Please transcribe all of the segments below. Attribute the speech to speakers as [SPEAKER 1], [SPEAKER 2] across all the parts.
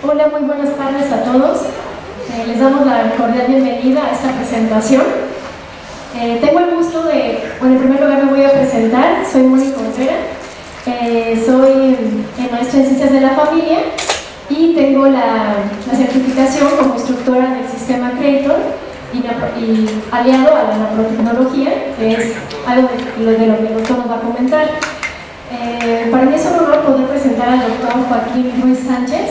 [SPEAKER 1] Hola, muy buenas tardes a todos. Les damos la cordial bienvenida a esta presentación. Tengo el gusto de, en primer lugar me voy a presentar, soy Mónica Olvera, soy maestra en Ciencias de la Familia y tengo la certificación como instructora del sistema Creator y aliado a la nanotecnología, que es algo de lo que el doctor nos va a comentar. Para mí es un honor poder presentar al doctor Joaquín Ruiz Sánchez.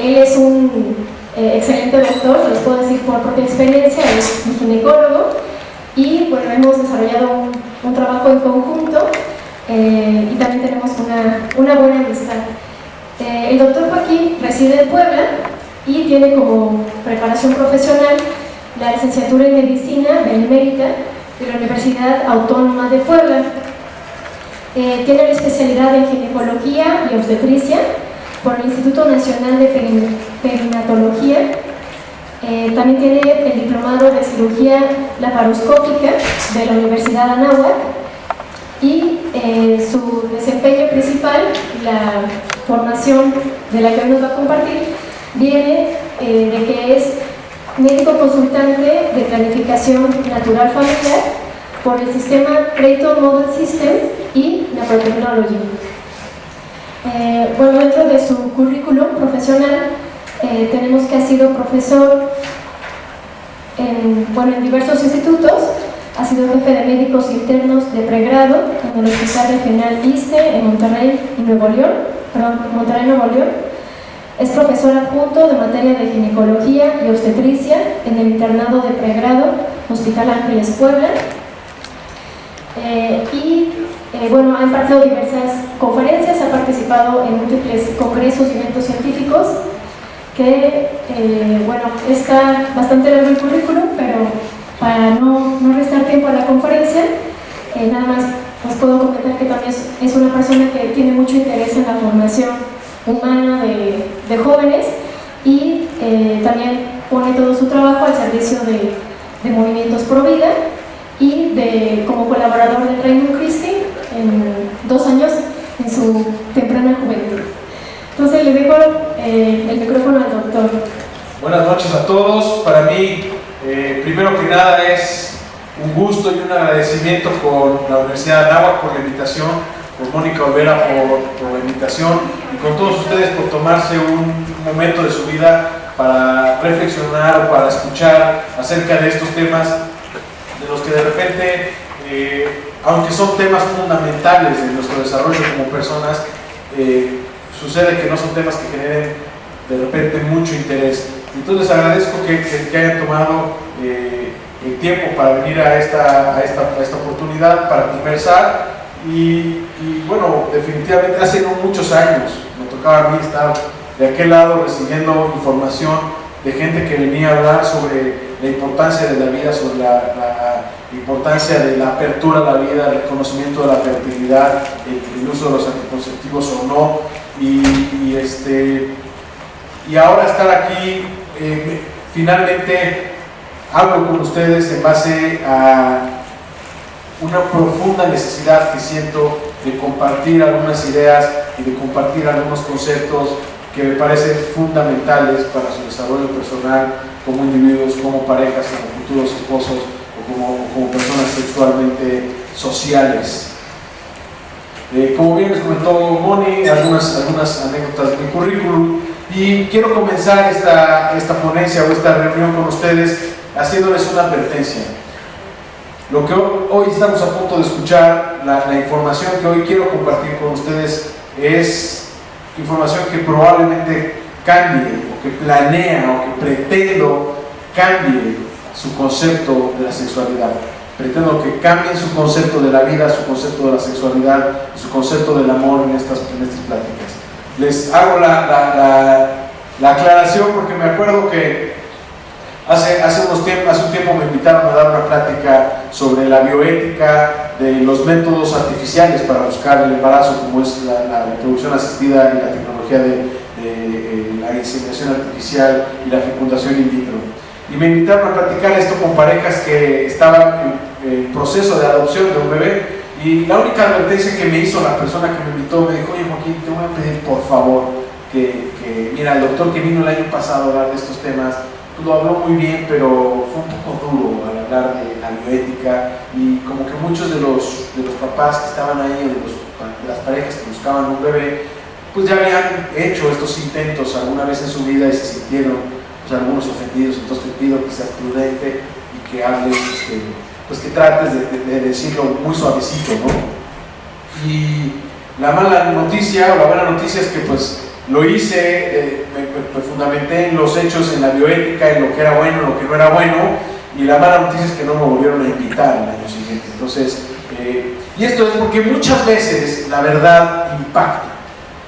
[SPEAKER 1] Él es un excelente doctor, se los puedo decir por propia experiencia, es mi ginecólogo y bueno, hemos desarrollado un trabajo en conjunto y también tenemos una buena amistad. El doctor Joaquín reside en Puebla y tiene como preparación profesional la licenciatura en Medicina Benemérita de la Universidad Autónoma de Puebla. Tiene la especialidad en Ginecología y Obstetricia por el Instituto Nacional de Perinatología. También tiene el diplomado de Cirugía Laparoscópica de la Universidad Anáhuac y su desempeño principal, la formación de la que hoy nos va a compartir, viene de que es médico consultante de planificación natural familiar por el sistema Creator Model System y Nanotechnology. Bueno, dentro de su currículum profesional tenemos que ha sido profesor en diversos institutos, ha sido jefe de médicos internos de pregrado en el Hospital Regional ISSSTE en Monterrey, Nuevo León. Es profesor adjunto de materia de ginecología y obstetricia en el internado de pregrado Hospital Ángeles Puebla. Bueno, ha impartido diversas conferencias, ha participado en múltiples congresos y eventos científicos que, bueno, está bastante largo el currículum, pero para no restar tiempo a la conferencia, nada más os puedo comentar que también es una persona que tiene mucho interés en la formación humana de jóvenes y también pone todo su trabajo al servicio de movimientos pro vida y como colaborador de Reino Christi en 2 años en su temprana juventud. Entonces le dejo el micrófono al doctor.
[SPEAKER 2] Buenas noches a todos. Para mí, primero que nada, es un gusto y un agradecimiento con la Universidad de Anáhuac por la invitación, por Mónica Olvera por la invitación y con todos ustedes por tomarse un momento de su vida para reflexionar o para escuchar acerca de estos temas de los que de repente, aunque son temas fundamentales de nuestro desarrollo como personas, sucede que no son temas que generen de repente mucho interés. Entonces agradezco que hayan tomado el tiempo para venir a esta oportunidad, para conversar y bueno, definitivamente hace no muchos años me tocaba a mí estar de aquel lado recibiendo información de gente que venía a hablar sobre la importancia de la vida, sobre la importancia de la apertura a la vida, el reconocimiento de la fertilidad, el uso de los anticonceptivos o no, y ahora estar aquí, finalmente hablo con ustedes en base a una profunda necesidad que siento de compartir algunas ideas y de compartir algunos conceptos que me parecen fundamentales para su desarrollo personal como individuos, como parejas, como futuros esposos o como personas sexualmente sociales. Como bien les comentó Moni, algunas anécdotas de mi currículum, y quiero comenzar esta ponencia o esta reunión con ustedes haciéndoles una advertencia. Lo que hoy estamos a punto de escuchar, la información que hoy quiero compartir con ustedes es información que probablemente cambie o que planea o que pretendo cambie su concepto de la sexualidad. Pretendo que cambien su concepto de la vida, su concepto de la sexualidad y su concepto del amor en estas pláticas. Les hago la aclaración porque me acuerdo que hace un tiempo me invitaron a dar una plática sobre la bioética de los métodos artificiales para buscar el embarazo, como es la reproducción asistida y la tecnología de la inseminación artificial y la fecundación in vitro. Y me invitaron a platicar esto con parejas que estaban en proceso de adopción de un bebé, y la única advertencia que me hizo la persona que me invitó me dijo: oye Joaquín, te voy a pedir por favor que que, mira, el doctor que vino el año pasado a hablar de estos temas, lo habló muy bien, pero fue un poco duro al hablar de la bioética, y como que muchos de los papás que estaban ahí, de las parejas que buscaban un bebé, pues ya habían hecho estos intentos alguna vez en su vida y se sintieron pues, algunos ofendidos. Entonces te pido que seas prudente y que hables, pues que trates de decirlo muy suavecito, ¿no? Y la mala noticia o la buena noticia es que pues lo hice, me fundamenté en los hechos, en la bioética, en lo que era bueno, en lo que no era bueno, y la mala noticia es que no me volvieron a invitar el año siguiente. Entonces, y esto es porque muchas veces la verdad impacta,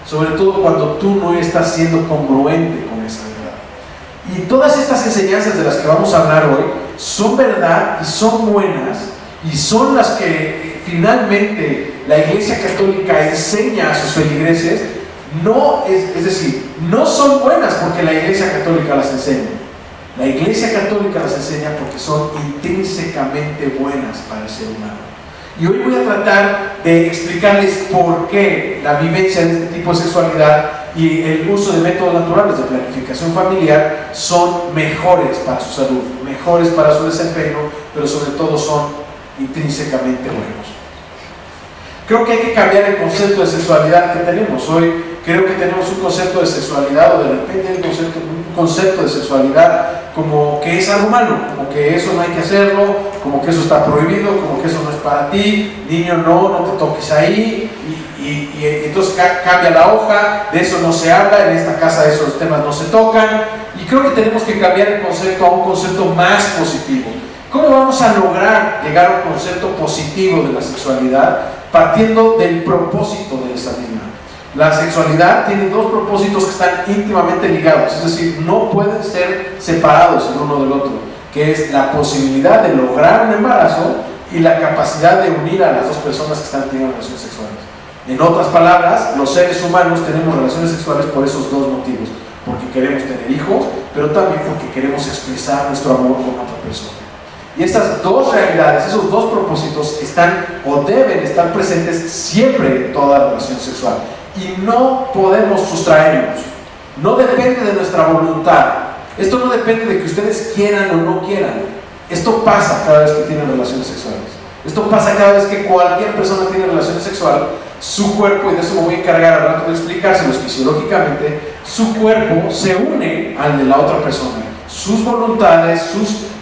[SPEAKER 2] sobre todo cuando tú no estás siendo congruente con esa verdad. Y todas estas enseñanzas de las que vamos a hablar hoy son verdad y son buenas, y son las que finalmente la Iglesia Católica enseña a sus feligreses. No, es decir, no son buenas porque la Iglesia Católica las enseña. La Iglesia Católica las enseña porque son intrínsecamente buenas para el ser humano. Y hoy voy a tratar de explicarles por qué la vivencia de este tipo de sexualidad y el uso de métodos naturales de planificación familiar son mejores para su salud, mejores para su desempeño, pero sobre todo son intrínsecamente buenos. Creo que hay que cambiar el concepto de sexualidad que tenemos. Hoy creo que tenemos un concepto de sexualidad, o de repente un concepto de sexualidad como que es algo malo, como que eso no hay que hacerlo, como que eso está prohibido, como que eso no es para ti, niño, no te toques ahí, y entonces cambia la hoja, de eso no se habla, en esta casa esos temas no se tocan, y creo que tenemos que cambiar el concepto a un concepto más positivo. ¿Cómo vamos a lograr llegar a un concepto positivo de la sexualidad? Partiendo del propósito de esa misma. La sexualidad tiene dos propósitos que están íntimamente ligados, es decir, no pueden ser separados el uno del otro, que es la posibilidad de lograr un embarazo y la capacidad de unir a las dos personas que están teniendo relaciones sexuales. En otras palabras, los seres humanos tenemos relaciones sexuales por esos dos motivos, porque queremos tener hijos, pero también porque queremos expresar nuestro amor con otra persona. Y estas dos realidades, esos dos propósitos están o deben estar presentes siempre en toda relación sexual. Y no podemos sustraernos. No depende de nuestra voluntad. Esto no depende de que ustedes quieran o no quieran. Esto pasa cada vez que tienen relaciones sexuales. Esto pasa cada vez que cualquier persona tiene relaciones sexuales. Su cuerpo, y de eso me voy a encargar al rato de explicárselos fisiológicamente, su cuerpo se une al de la otra persona. Sus voluntades,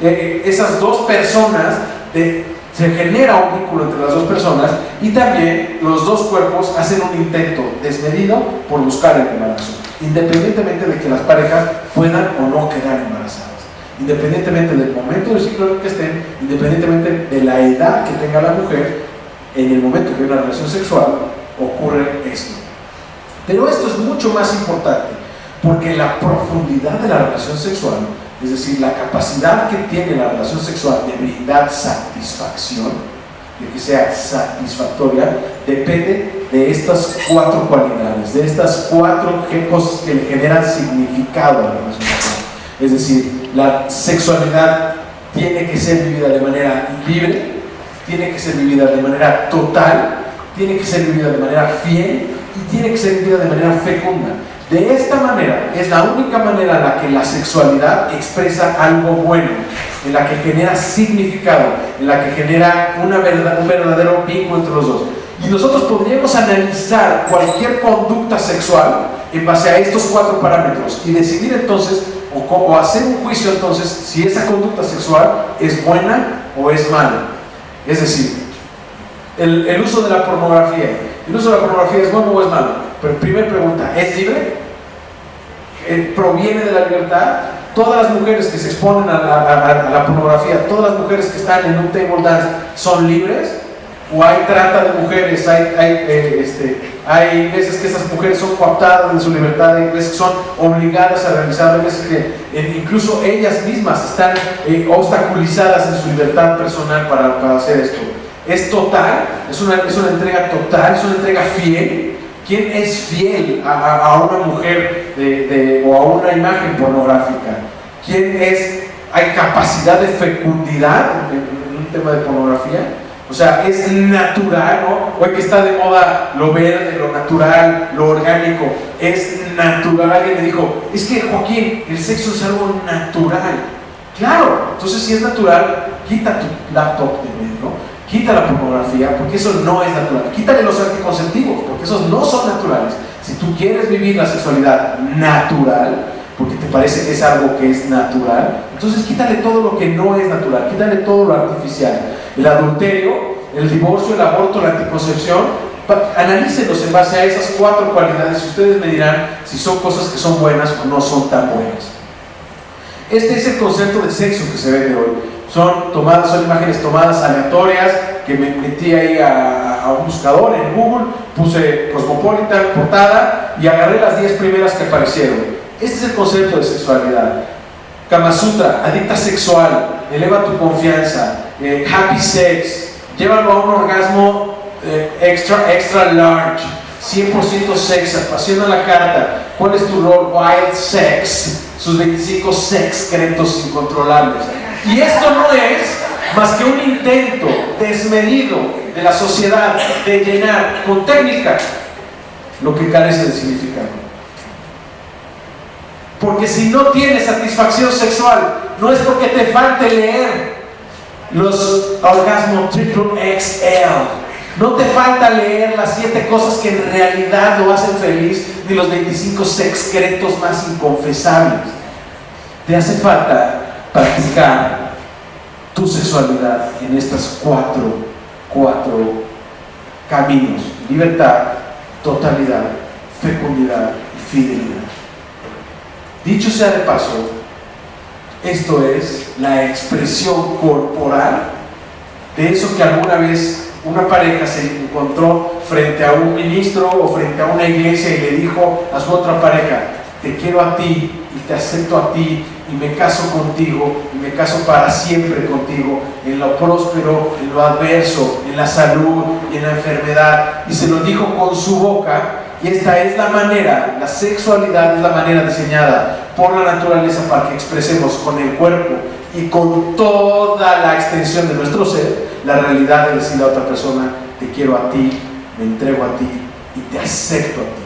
[SPEAKER 2] esas dos personas, se genera un vínculo entre las dos personas, y también los dos cuerpos hacen un intento desmedido por buscar el embarazo, independientemente de que las parejas puedan o no quedar embarazadas, independientemente del momento del ciclo en el que estén, independientemente de la edad que tenga la mujer. En el momento que hay una relación sexual ocurre esto. Pero esto es mucho más importante, porque la profundidad de la relación sexual, es decir, la capacidad que tiene la relación sexual de brindar satisfacción, de que sea satisfactoria, depende de estas cuatro cualidades, de estas cuatro cosas que le generan significado a la relación sexual. Es decir, la sexualidad tiene que ser vivida de manera libre, tiene que ser vivida de manera total, tiene que ser vivida de manera fiel y tiene que ser vivida de manera fecunda. De esta manera es la única manera en la que la sexualidad expresa algo bueno, en la que genera significado, en la que genera un verdadero vínculo entre los dos. Y nosotros podríamos analizar cualquier conducta sexual en base a estos cuatro parámetros y decidir entonces, o hacer un juicio entonces, si esa conducta sexual es buena o es mala. Es decir, el uso de la pornografía. ¿El uso de la pornografía es bueno o es malo? Pero primera pregunta, ¿es libre? ¿Proviene de la libertad? Todas las mujeres que se exponen a la pornografía, todas las mujeres que están en un table dance, ¿son libres? ¿O hay trata de mujeres? Hay veces que esas mujeres son cooptadas de su libertad, hay veces que son obligadas a realizar, hay veces que incluso ellas mismas están obstaculizadas en su libertad personal para hacer esto. ¿Es total? ¿Es una entrega total? ¿Es una entrega fiel? ¿Quién es fiel a una mujer o a una imagen pornográfica? ¿Quién hay capacidad de fecundidad en un tema de pornografía? O sea, es natural, ¿no? Hoy que está de moda lo verde, lo natural, lo orgánico, es natural. Alguien me dijo, es que Joaquín, el sexo es algo natural. Claro, entonces si es natural, quita tu laptop de medio, quita la pornografía, porque eso no es natural. Quítale los anticonceptivos, porque esos no son naturales. Si tú quieres vivir la sexualidad natural, porque te parece que es algo que es natural, entonces quítale todo lo que no es natural, quítale todo lo artificial. El adulterio, el divorcio, el aborto, la anticoncepción, analícenlos en base a esas 4 cualidades y ustedes me dirán si son cosas que son buenas o no son tan buenas. Este es el concepto de sexo que se vende hoy. Son imágenes tomadas aleatorias que me metí ahí a un buscador en Google, puse Cosmopolitan, portada y agarré las 10 primeras que aparecieron. Este es el concepto de sexualidad. Kama Sutra, adicta sexual, eleva tu confianza, happy sex, llévalo a un orgasmo extra large, 100% sex, apasiona la carta. ¿Cuál es tu rol? Wild sex, sus 25 secretos incontrolables. Y esto no es más que un intento desmedido de la sociedad de llenar con técnica lo que carece de significado. Porque si no tienes satisfacción sexual, no es porque te falte leer los orgasmos triple XL, no te falta leer las 7 cosas que en realidad lo hacen feliz, ni los 25 secretos más inconfesables. Te hace falta practicar tu sexualidad en estos cuatro caminos: libertad, totalidad, fecundidad y fidelidad. Dicho sea de paso, esto es la expresión corporal de eso que alguna vez una pareja se encontró frente a un ministro o frente a una iglesia y le dijo a su otra pareja: te quiero a ti y te acepto a ti y me caso contigo y me caso para siempre contigo, en lo próspero, en lo adverso, en la salud y en la enfermedad. Y se lo dijo con su boca. Y esta es la manera, la sexualidad es la manera diseñada por la naturaleza para que expresemos con el cuerpo y con toda la extensión de nuestro ser la realidad de decirle a otra persona: te quiero a ti, me entrego a ti y te acepto a ti.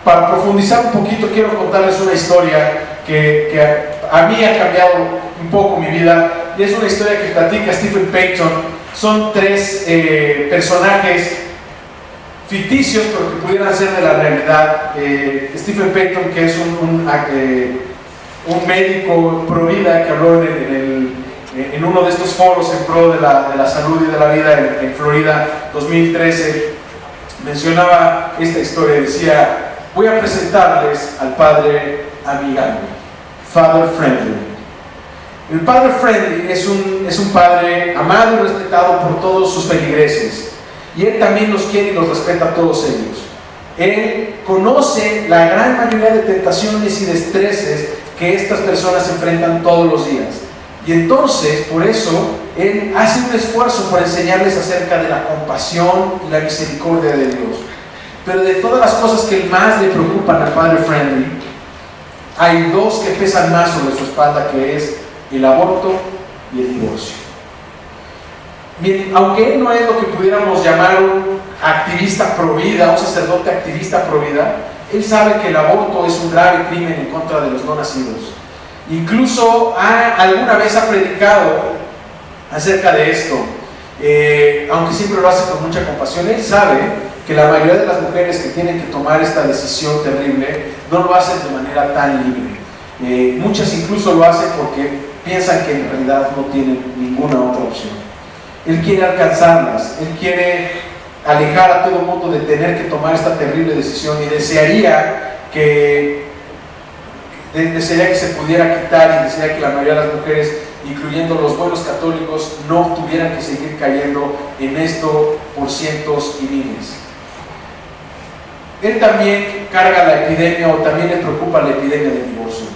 [SPEAKER 2] Para profundizar un poquito, quiero contarles una historia que a mí ha cambiado un poco mi vida, y es una historia que platica Stephen Payton. Son 3 personajes ficticios, pero que pudieran ser de la realidad. Stephen Payton, que es un médico pro vida que habló en uno de estos foros en pro de la salud y de la vida en Florida, 2013, mencionaba esta historia. Decía: voy a presentarles al padre amigable, Father Friendly. El padre Friendly es un padre amado y respetado por todos sus feligreses, y él también los quiere y los respeta a todos ellos. Él conoce la gran mayoría de tentaciones y de estreses que estas personas enfrentan todos los días, y entonces por eso él hace un esfuerzo por enseñarles acerca de la compasión y la misericordia de Dios. Pero de todas las cosas que más le preocupan al padre Friendly, hay 2 que pesan más sobre su espalda, que es el aborto y el divorcio. Bien, aunque él no es lo que pudiéramos llamar un activista pro vida, un sacerdote activista pro vida, él sabe que el aborto es un grave crimen en contra de los no nacidos. Incluso alguna vez ha predicado acerca de esto, aunque siempre lo hace con mucha compasión. Él sabe que la mayoría de las mujeres que tienen que tomar esta decisión terrible no lo hacen de manera tan libre. Muchas incluso lo hacen porque piensan que en realidad no tienen ninguna otra opción. Él quiere alcanzarlas, él quiere alejar a todo el mundo de tener que tomar esta terrible decisión, y desearía que se pudiera quitar, y desearía que la mayoría de las mujeres, incluyendo los buenos católicos, no tuvieran que seguir cayendo en esto por cientos y miles. Él también carga la epidemia, o también le preocupa la epidemia del divorcio.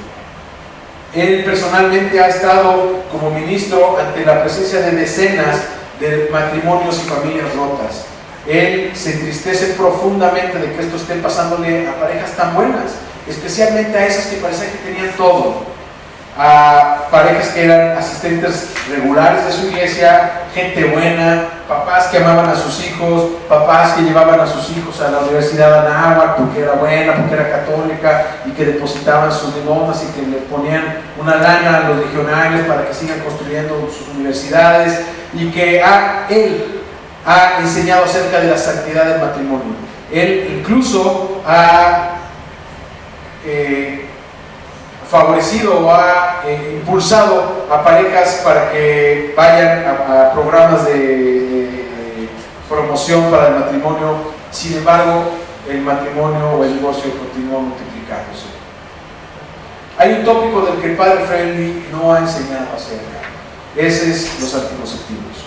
[SPEAKER 2] Él personalmente ha estado como ministro ante la presencia de decenas de matrimonios y familias rotas. Él se entristece profundamente de que esto esté pasándole a parejas tan buenas, especialmente a esas que parecía que tenían todo. a parejas que eran asistentes regulares de su iglesia, gente buena, papás que amaban a sus hijos, papás que llevaban a sus hijos a la Universidad de Anáhuac porque era buena, porque era católica, y que depositaban sus limosnas y que le ponían una lana a los legionarios para que sigan construyendo sus universidades, y que él ha enseñado acerca de la santidad del matrimonio. Él incluso ha favorecido o ha impulsado a parejas para que vayan a programas de promoción para el matrimonio. Sin embargo, el matrimonio o el divorcio continúa multiplicándose. Hay un tópico del que el padre Friendly no ha enseñado acerca. Ese es los anticonceptivos.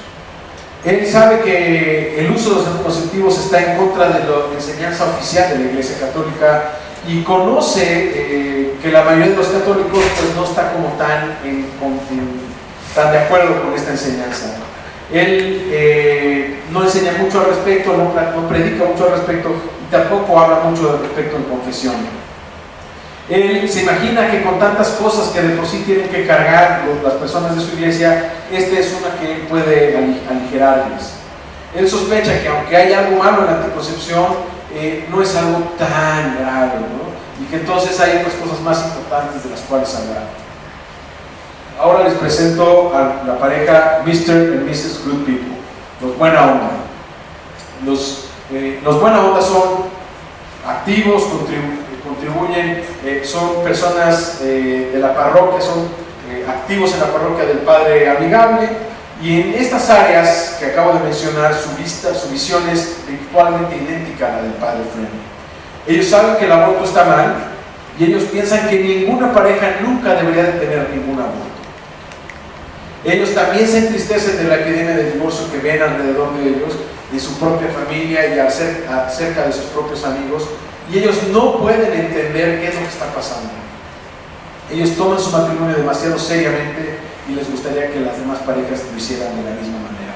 [SPEAKER 2] Él sabe que el uso de los anticonceptivos está en contra de la enseñanza oficial de la Iglesia Católica, y conoce que la mayoría de los católicos pues no está como tan de acuerdo con esta enseñanza. Él no enseña mucho al respecto, no predica mucho al respecto, y tampoco habla mucho al respecto en confesión. Él se imagina que con tantas cosas que de por sí tienen que cargar las personas de su iglesia, esta es una que él puede aligerarles. Él sospecha que aunque hay algo malo en la anticoncepción, no es algo tan grave, ¿no? Y que entonces hay otras cosas más importantes de las cuales hablar. Ahora les presento a la pareja Mr. and Mrs. Good People, los buena onda. Los buena onda son activos, contribuyen, son personas de la parroquia, son activos en la parroquia del Padre Amigable, y en estas áreas que acabo de mencionar, su visión es virtualmente idéntica a la del Padre Friendly. Ellos saben que el aborto está mal, y ellos piensan que ninguna pareja nunca debería de tener ningún aborto. Ellos también se entristecen de la epidemia del divorcio que ven alrededor de ellos, de su propia familia y acerca de sus propios amigos, y ellos no pueden entender qué es lo que está pasando. Ellos toman su matrimonio demasiado seriamente y les gustaría que las demás parejas lo hicieran de la misma manera.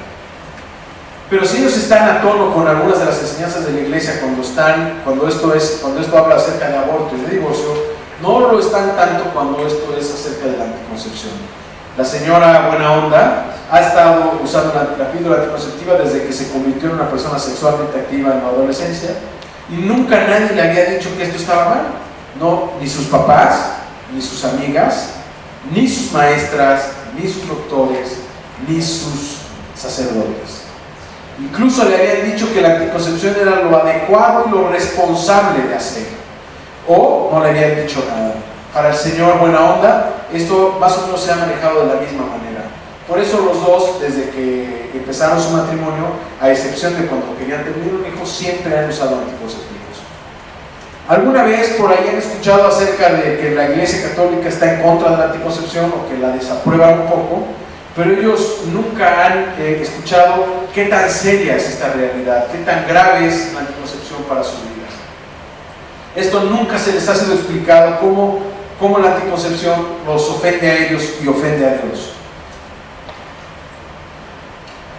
[SPEAKER 2] Pero si ellos están a tono con algunas de las enseñanzas de la iglesia cuando esto habla acerca de aborto y de divorcio, no lo están tanto cuando esto es acerca de la anticoncepción. La señora buena onda ha estado usando la píldora anticonceptiva desde que se convirtió en una persona sexualmente activa en la adolescencia, y nunca nadie le había dicho que esto estaba mal. No, ni sus papás, ni sus amigas, ni sus maestras, ni sus doctores, ni sus sacerdotes. Incluso le habían dicho que la anticoncepción era lo adecuado y lo responsable de hacer, o no le habían dicho nada. Para el señor buena onda, esto más o menos se ha manejado de la misma manera. Por eso los dos, desde que empezaron su matrimonio, a excepción de cuando querían tener un hijo, siempre han usado anticonceptivos. ¿Alguna vez por ahí han escuchado acerca de que la Iglesia Católica está en contra de la anticoncepción o que la desaprueban un poco? Pero ellos nunca han escuchado qué tan seria es esta realidad, qué tan grave es la anticoncepción para sus vidas. Esto nunca se les ha sido explicado, cómo la anticoncepción los ofende a ellos y ofende a Dios.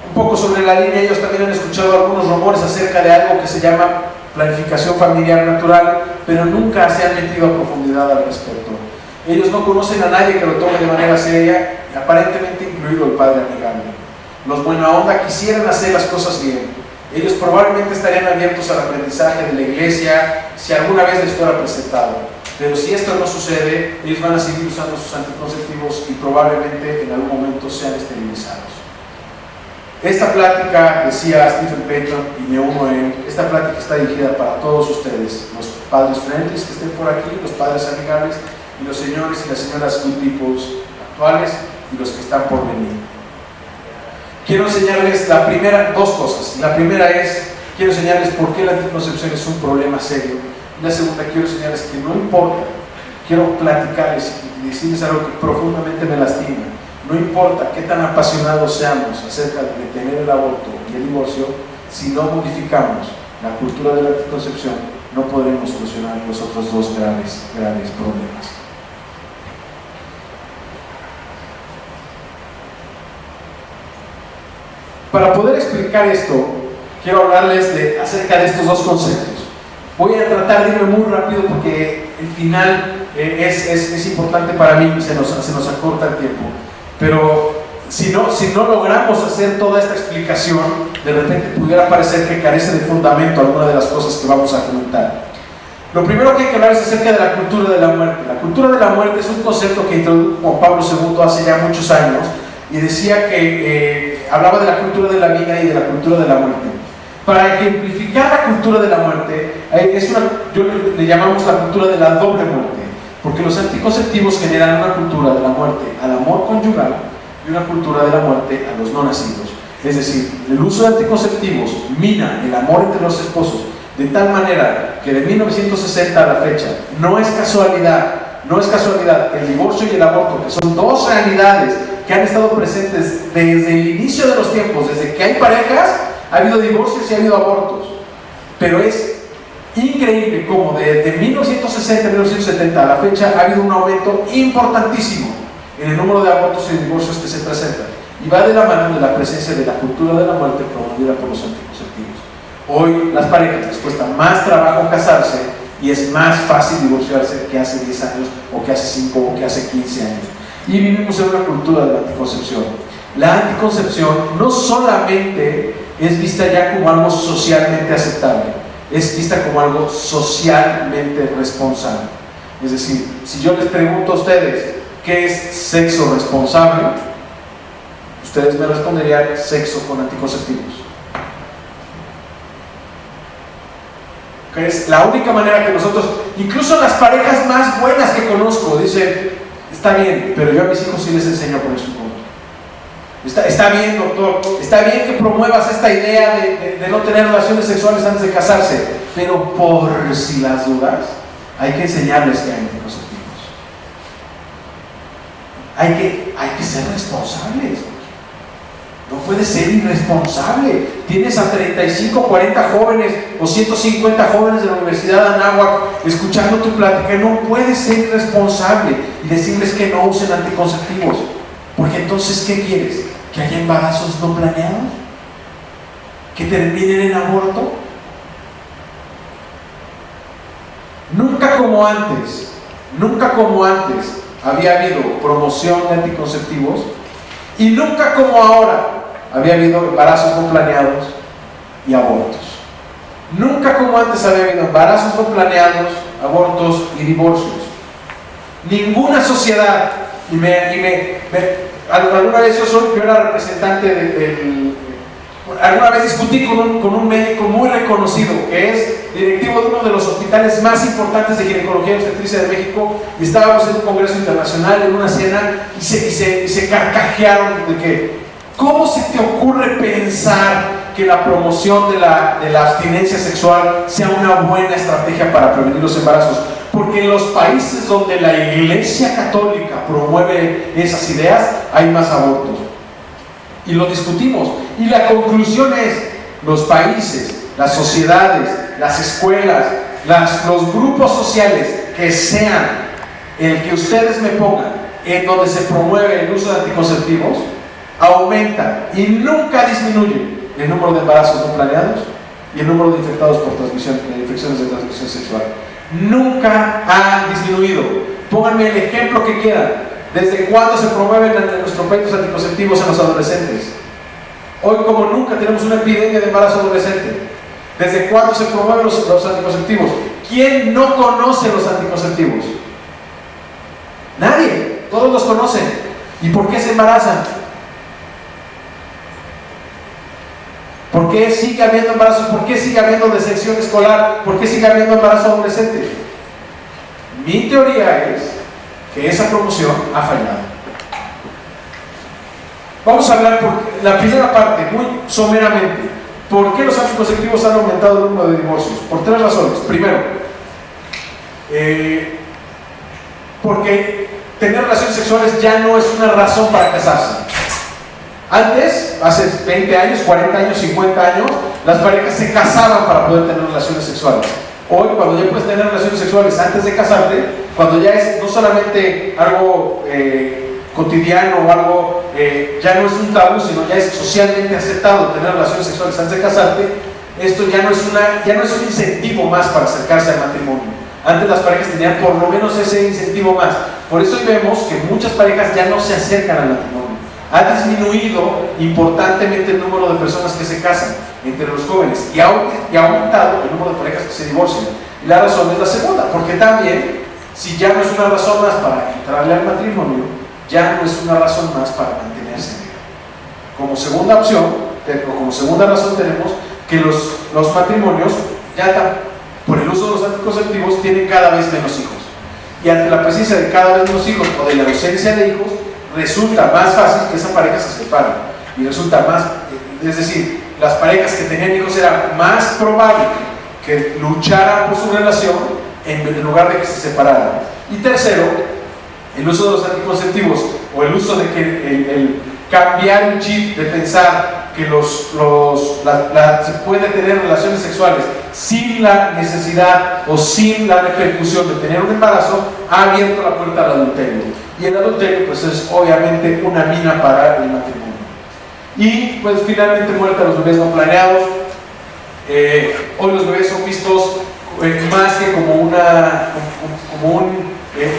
[SPEAKER 2] Un poco sobre la línea, ellos también han escuchado algunos rumores acerca de algo que se llama planificación familiar natural, pero nunca se han metido a profundidad al respecto. Ellos no conocen a nadie que lo tome de manera seria, aparentemente incluido el Padre Amigable. Los buena onda quisieran hacer las cosas bien. Ellos probablemente estarían abiertos al aprendizaje de la iglesia si alguna vez les fuera presentado. Pero si esto no sucede, ellos van a seguir usando sus anticonceptivos y probablemente en algún momento sean esterilizados. Esta plática, decía Stephen Payton, y me uno a él, esta plática está dirigida para todos ustedes, los padres friendlies que estén por aquí, los padres amigables, y los señores y las señoras good peoples actuales y los que están por venir. Quiero enseñarles dos cosas. La primera es, quiero enseñarles por qué la anticoncepción es un problema serio. Y la segunda, quiero enseñarles que no importa, quiero platicarles y decirles algo que profundamente me lastima. No importa qué tan apasionados seamos acerca de detener el aborto y el divorcio, si no modificamos la cultura de la anticoncepción, no podremos solucionar los otros dos graves problemas. Para poder explicar esto, quiero hablarles acerca de estos dos conceptos. Voy a tratar de irme muy rápido porque el final es importante para mí, se nos acorta el tiempo. Pero si no logramos hacer toda esta explicación, de repente pudiera parecer que carece de fundamento alguna de las cosas que vamos a comentar. Lo primero que hay que hablar es acerca de la cultura de la muerte. La cultura de la muerte es un concepto que introdujo Juan Pablo II hace ya muchos años y decía que hablaba de la cultura de la vida y de la cultura de la muerte. Para ejemplificar la cultura de la muerte, le llamamos la cultura de la doble muerte, porque los anticonceptivos generan una cultura de la muerte al amor conyugal y una cultura de la muerte a los no nacidos. Es decir, el uso de anticonceptivos mina el amor entre los esposos de tal manera que de 1960 a la fecha no es casualidad que el divorcio y el aborto, que son dos realidades que han estado presentes desde el inicio de los tiempos, desde que hay parejas, ha habido divorcios y ha habido abortos. Pero es increíble cómo desde 1960 a 1970 a la fecha ha habido un aumento importantísimo en el número de abortos y divorcios que se presentan. Y va de la mano de la presencia de la cultura de la muerte promovida por los anticonceptivos. Hoy las parejas les cuesta más trabajo casarse y es más fácil divorciarse que hace 10 años o que hace 5 o que hace 15 años. Y vivimos en una cultura de la anticoncepción. La anticoncepción no solamente es vista ya como algo socialmente aceptable, es vista como algo socialmente responsable. Es decir, si yo les pregunto a ustedes ¿qué es sexo responsable?, ustedes me responderían sexo con anticonceptivos. Que es la única manera que nosotros, incluso las parejas más buenas que conozco, dicen, está bien, pero yo a mis hijos sí les enseño a poner su punto. Está bien, doctor, está bien que promuevas esta idea de no tener relaciones sexuales antes de casarse, pero por si las dudas, hay que enseñarles que hay anticonceptivos. Hay que ser responsables. No puedes ser irresponsable. Tienes a 35, 40 jóvenes o 150 jóvenes de la Universidad de Anáhuac escuchando tu plática. No puedes ser irresponsable y decirles que no usen anticonceptivos. Porque entonces, ¿qué quieres? ¿Que haya embarazos no planeados? ¿Que terminen en aborto? Nunca como antes había habido promoción de anticonceptivos y nunca como ahora había habido embarazos no planeados y abortos. Nunca como antes había habido embarazos no planeados, abortos y divorcios. Ninguna sociedad, alguna vez yo era representante alguna vez discutí con un médico muy reconocido que es directivo de uno de los hospitales más importantes de ginecología y obstetricia de México, y estábamos en un congreso internacional, en una cena, y se carcajearon de que ¿cómo se te ocurre pensar que la promoción de la abstinencia sexual sea una buena estrategia para prevenir los embarazos? Porque en los países donde la Iglesia Católica promueve esas ideas hay más abortos. Y lo discutimos. Y la conclusión es, los países, las sociedades, las escuelas, los grupos sociales que sean el que ustedes me pongan, en donde se promueve el uso de anticonceptivos, aumenta y nunca disminuye el número de embarazos no planeados y el número de infectados por infecciones de transmisión sexual. Nunca ha disminuido. Pónganme el ejemplo que quieran. ¿Desde cuándo se promueven en nuestro país los anticonceptivos en los adolescentes? Hoy como nunca tenemos una epidemia de embarazo adolescente. ¿Desde cuándo se promueven los anticonceptivos? ¿Quién no conoce los anticonceptivos? Nadie, todos los conocen. ¿Y por qué se embarazan? ¿Por qué sigue habiendo embarazos? ¿Por qué sigue habiendo deserción escolar? ¿Por qué sigue habiendo embarazo adolescente? Mi teoría es que esa promoción ha fallado. Vamos a hablar por la primera parte, muy someramente. ¿Por qué los anticonceptivos han aumentado el número de divorcios? Por 3 razones. Primero, porque tener relaciones sexuales ya no es una razón para casarse. Antes, hace 20 años, 40 años, 50 años, las parejas se casaban para poder tener relaciones sexuales. Hoy, cuando ya puedes tener relaciones sexuales antes de casarte, cuando ya es no solamente algo cotidiano o algo, ya no es un tabú, sino ya es socialmente aceptado tener relaciones sexuales antes de casarte, esto ya no es un incentivo más para acercarse al matrimonio. Antes las parejas tenían por lo menos ese incentivo más. Por eso hoy vemos que muchas parejas ya no se acercan al matrimonio. Ha disminuido importantemente el número de personas que se casan entre los jóvenes y ha aumentado el número de parejas que se divorcian. Y la razón es la segunda, porque también, si ya no es una razón más para entrarle al matrimonio, ya no es una razón más para mantenerse. Como segunda opción, o como segunda razón, tenemos que los matrimonios, por el uso de los anticonceptivos, tienen cada vez menos hijos. Y ante la presencia de cada vez menos hijos o de la ausencia de hijos, resulta más fácil que esa pareja se separe. Y resulta más, es decir, las parejas que tenían hijos era más probable que lucharan por su relación en lugar de que se separaran. Y tercero, el uso de los anticonceptivos o el uso de que el cambiar el chip de pensar que se puede tener relaciones sexuales sin la necesidad o sin la repercusión de tener un embarazo ha abierto la puerta al adulterio. Y el adulterio pues es obviamente una mina para el matrimonio. Y pues finalmente muerte a los bebés no planeados. Hoy los bebés son vistos más que como un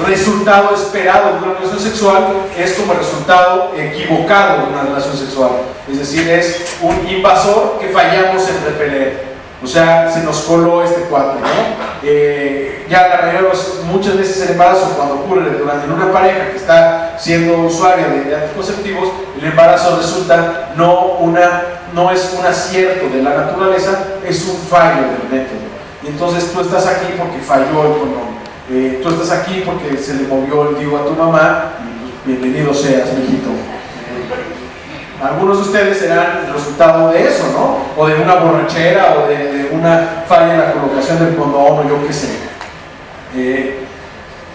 [SPEAKER 2] resultado esperado de una relación sexual, es como el resultado equivocado de una relación sexual. Es decir, es un invasor que fallamos en repeler. O sea, se nos coló este cuate, ¿no? Ya la mayoría muchas veces el embarazo, cuando ocurre durante una pareja que está siendo usuaria de anticonceptivos, el embarazo resulta no es un acierto de la naturaleza, es un fallo del método. Y entonces tú estás aquí porque falló el condón. Tú estás aquí porque se le movió el DIU a tu mamá y pues, bienvenido seas, mijito. Algunos de ustedes serán el resultado de eso, ¿no? O de una borrachera o de una falla en la colocación del condón o yo qué sé.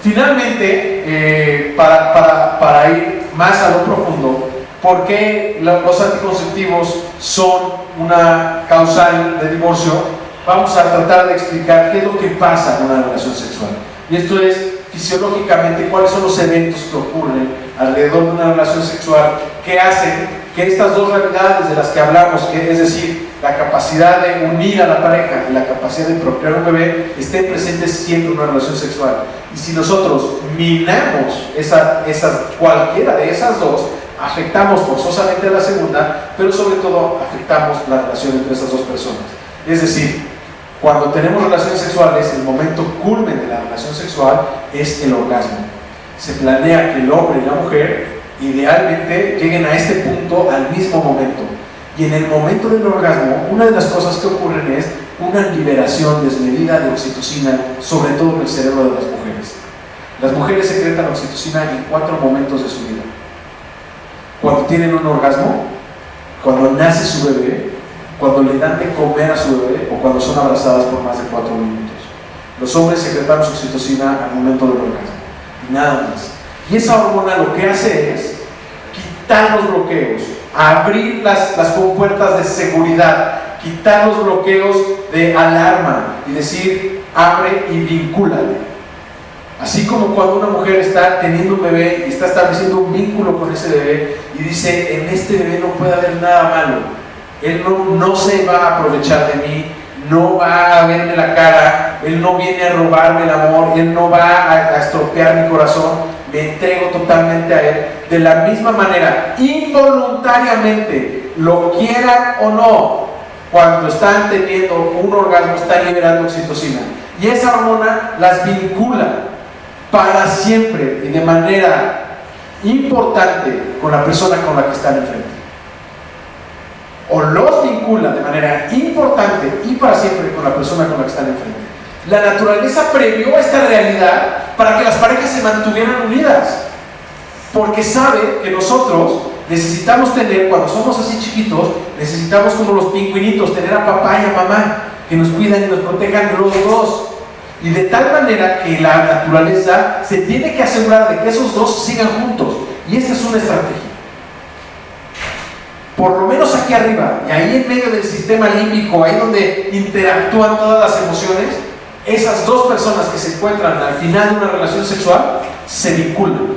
[SPEAKER 2] Finalmente, para ir más a lo profundo, ¿por qué los anticonceptivos son una causal de divorcio? Vamos a tratar de explicar qué es lo que pasa en una relación sexual. Y esto es fisiológicamente cuáles son los eventos que ocurren alrededor de una relación sexual que hacen que estas dos realidades de las que hablamos, que es decir, la capacidad de unir a la pareja y la capacidad de procrear un bebé, estén presentes siempre en una relación sexual. Y si nosotros minamos cualquiera de esas dos, afectamos forzosamente a la segunda, pero sobre todo afectamos la relación entre esas dos personas. Es decir, cuando tenemos relaciones sexuales, el momento culmen de la relación sexual es el orgasmo. Se planea que el hombre y la mujer idealmente lleguen a este punto al mismo momento. Y en el momento del orgasmo, una de las cosas que ocurren es una liberación desmedida de oxitocina, sobre todo en el cerebro de las mujeres. Las mujeres secretan oxitocina en 4 momentos de su vida: cuando tienen un orgasmo, cuando nace su bebé, cuando le dan de comer a su bebé o cuando son abrazadas por más de 4 minutos. Los hombres secretamos oxitocina al momento del orgasmo y nada más. Y esa hormona lo que hace es quitar los bloqueos, abrir las compuertas de seguridad, quitar los bloqueos de alarma y decir, abre y vincúlate. Así como cuando una mujer está teniendo un bebé y está estableciendo un vínculo con ese bebé y dice, en este bebé no puede haber nada malo, él no se va a aprovechar de mí, no va a verme la cara, él no viene a robarme el amor, él no va a estropear mi corazón, me entrego totalmente a él. De la misma manera, involuntariamente, lo quieran o no, cuando están teniendo un orgasmo, están liberando oxitocina. Y esa hormona las vincula para siempre y de manera importante con la persona con la que están enfrente. O los vincula de manera importante y para siempre con la persona con la que están enfrente. La naturaleza previó esta realidad para que las parejas se mantuvieran unidas, porque sabe que nosotros necesitamos tener, cuando somos así chiquitos, necesitamos como los pingüinitos, tener a papá y a mamá que nos cuidan y nos protejan los dos, y de tal manera que la naturaleza se tiene que asegurar de que esos dos sigan juntos, y esta es una estrategia. Por lo menos aquí arriba, y ahí en medio del sistema límbico, ahí donde interactúan todas las emociones, esas dos personas que se encuentran al final de una relación sexual se vinculan,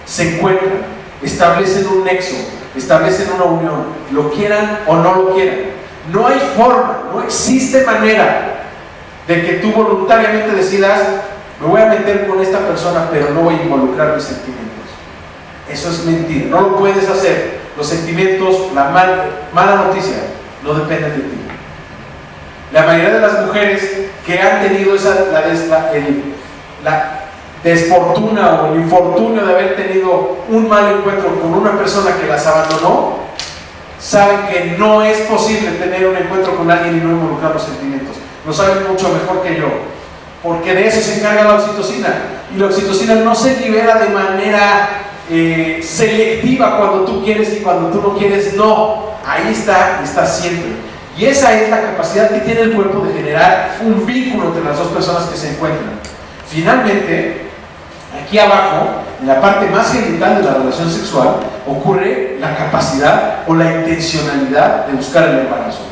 [SPEAKER 2] se encuentran, establecen un nexo, establecen una unión, lo quieran o no lo quieran. No hay forma, no existe manera de que tú voluntariamente decidas, me voy a meter con esta persona, pero no voy a involucrar mis sentimientos. Eso es mentira, no lo puedes hacer. Los sentimientos, la mala noticia, no dependen de ti. La mayoría de las mujeres que han tenido la desfortuna o el infortunio de haber tenido un mal encuentro con una persona que las abandonó, saben que no es posible tener un encuentro con alguien y no involucrar los sentimientos. Lo saben mucho mejor que yo, porque de eso se encarga la oxitocina, y la oxitocina no se libera de manera selectiva cuando tú quieres y cuando tú no quieres. No, ahí está siempre, y esa es la capacidad que tiene el cuerpo de generar un vínculo entre las dos personas que se encuentran. Finalmente, aquí abajo, en la parte más genital de la relación sexual, ocurre la capacidad o la intencionalidad de buscar el embarazo.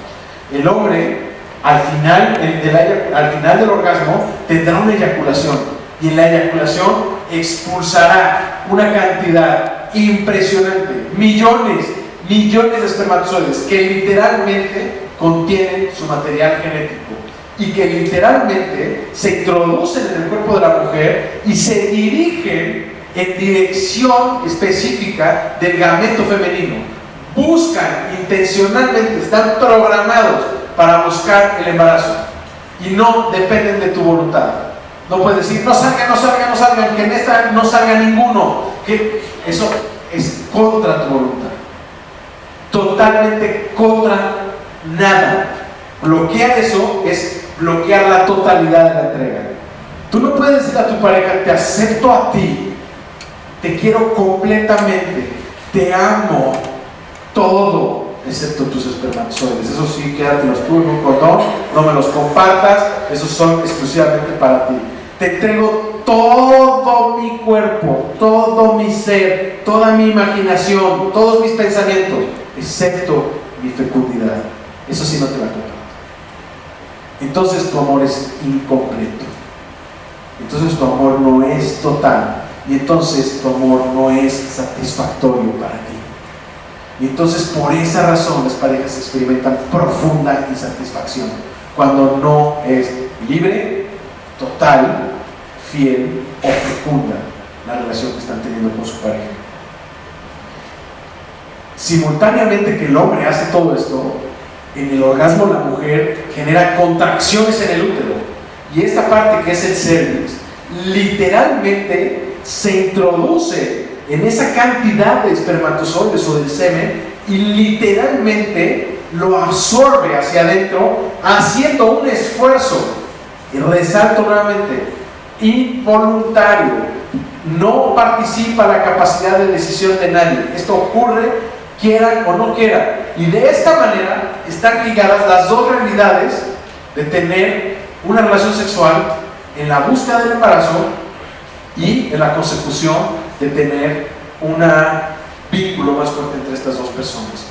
[SPEAKER 2] El hombre, al final del orgasmo, tendrá una eyaculación, y en la eyaculación expulsará una cantidad impresionante, millones de espermatozoides que literalmente contienen su material genético y que literalmente se introducen en el cuerpo de la mujer y se dirigen en dirección específica del gameto femenino. Buscan intencionalmente, están programados para buscar el embarazo y no dependen de tu voluntad. No puedes decir, no salgan, que en esta no salga ninguno, que eso es contra tu voluntad, totalmente contra nada. Bloquear eso es bloquear la totalidad de la entrega. Tú no puedes decir a tu pareja, te acepto a ti, te quiero completamente, te amo, todo excepto tus espermatozoides. Eso sí, quédatelos tú en un cordón, no me los compartas, esos son exclusivamente para ti. Te entrego todo mi cuerpo, todo mi ser, toda mi imaginación, todos mis pensamientos, excepto mi fecundidad. Eso sí no te la comparto. Entonces tu amor es incompleto. Entonces tu amor no es total. Y entonces tu amor no es satisfactorio para ti. Y entonces por esa razón las parejas experimentan profunda insatisfacción cuando no es libre, total, fiel o fecunda la relación que están teniendo con su pareja. Simultáneamente que el hombre hace todo esto, en el orgasmo la mujer genera contracciones en el útero, y esta parte que es el cervix literalmente se introduce en esa cantidad de espermatozoides o del semen y literalmente lo absorbe hacia adentro, haciendo un esfuerzo, y resalto nuevamente, involuntario. No participa la capacidad de decisión de nadie. Esto ocurre quieran o no quieran, y de esta manera están ligadas las dos realidades de tener una relación sexual en la búsqueda del embarazo y en la consecución de tener un vínculo más fuerte entre estas dos personas.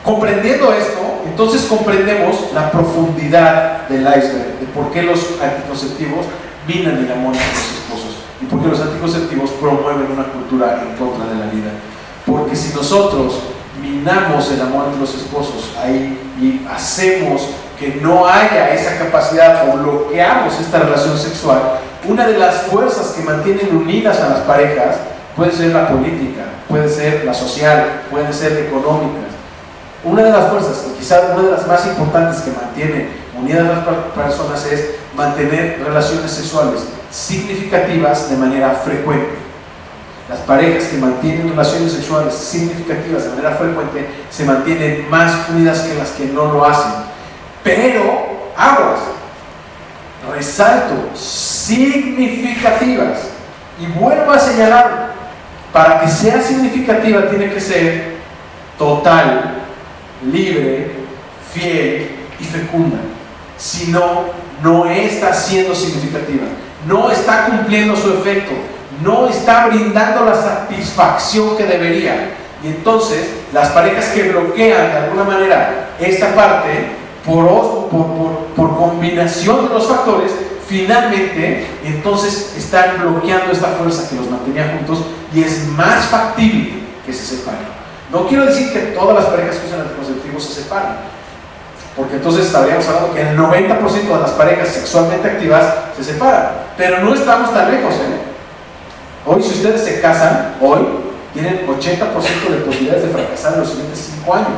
[SPEAKER 2] Comprendiendo esto, entonces comprendemos la profundidad del iceberg, de por qué los anticonceptivos minan el amor entre los esposos y por qué los anticonceptivos promueven una cultura en contra de la vida. Porque si nosotros minamos el amor entre los esposos ahí y hacemos que no haya esa capacidad o bloqueamos esta relación sexual, una de las fuerzas que mantienen unidas a las parejas puede ser la política, puede ser la social, pueden ser económicas. Una de las fuerzas, y quizás una de las más importantes que mantiene unidas a las personas, es mantener relaciones sexuales significativas de manera frecuente. Las parejas que mantienen relaciones sexuales significativas de manera frecuente se mantienen más unidas que las que no lo hacen. Pero, aguas, resalto, significativas. Y vuelvo a señalar, para que sea significativa tiene que ser total, libre, fiel y fecunda. Si no, no está siendo significativa, no está cumpliendo su efecto, no está brindando la satisfacción que debería. Y entonces las parejas que bloquean de alguna manera esta parte por combinación de los factores, finalmente entonces están bloqueando esta fuerza que los mantenía juntos, y es más factible que se separen. No quiero decir que todas las parejas que usan anticonceptivos se separen, porque entonces estaríamos hablando que el 90% de las parejas sexualmente activas se separan. pero no estamos tan lejos, Hoy, si ustedes se casan, hoy tienen 80% de posibilidades de fracasar en los siguientes 5 años.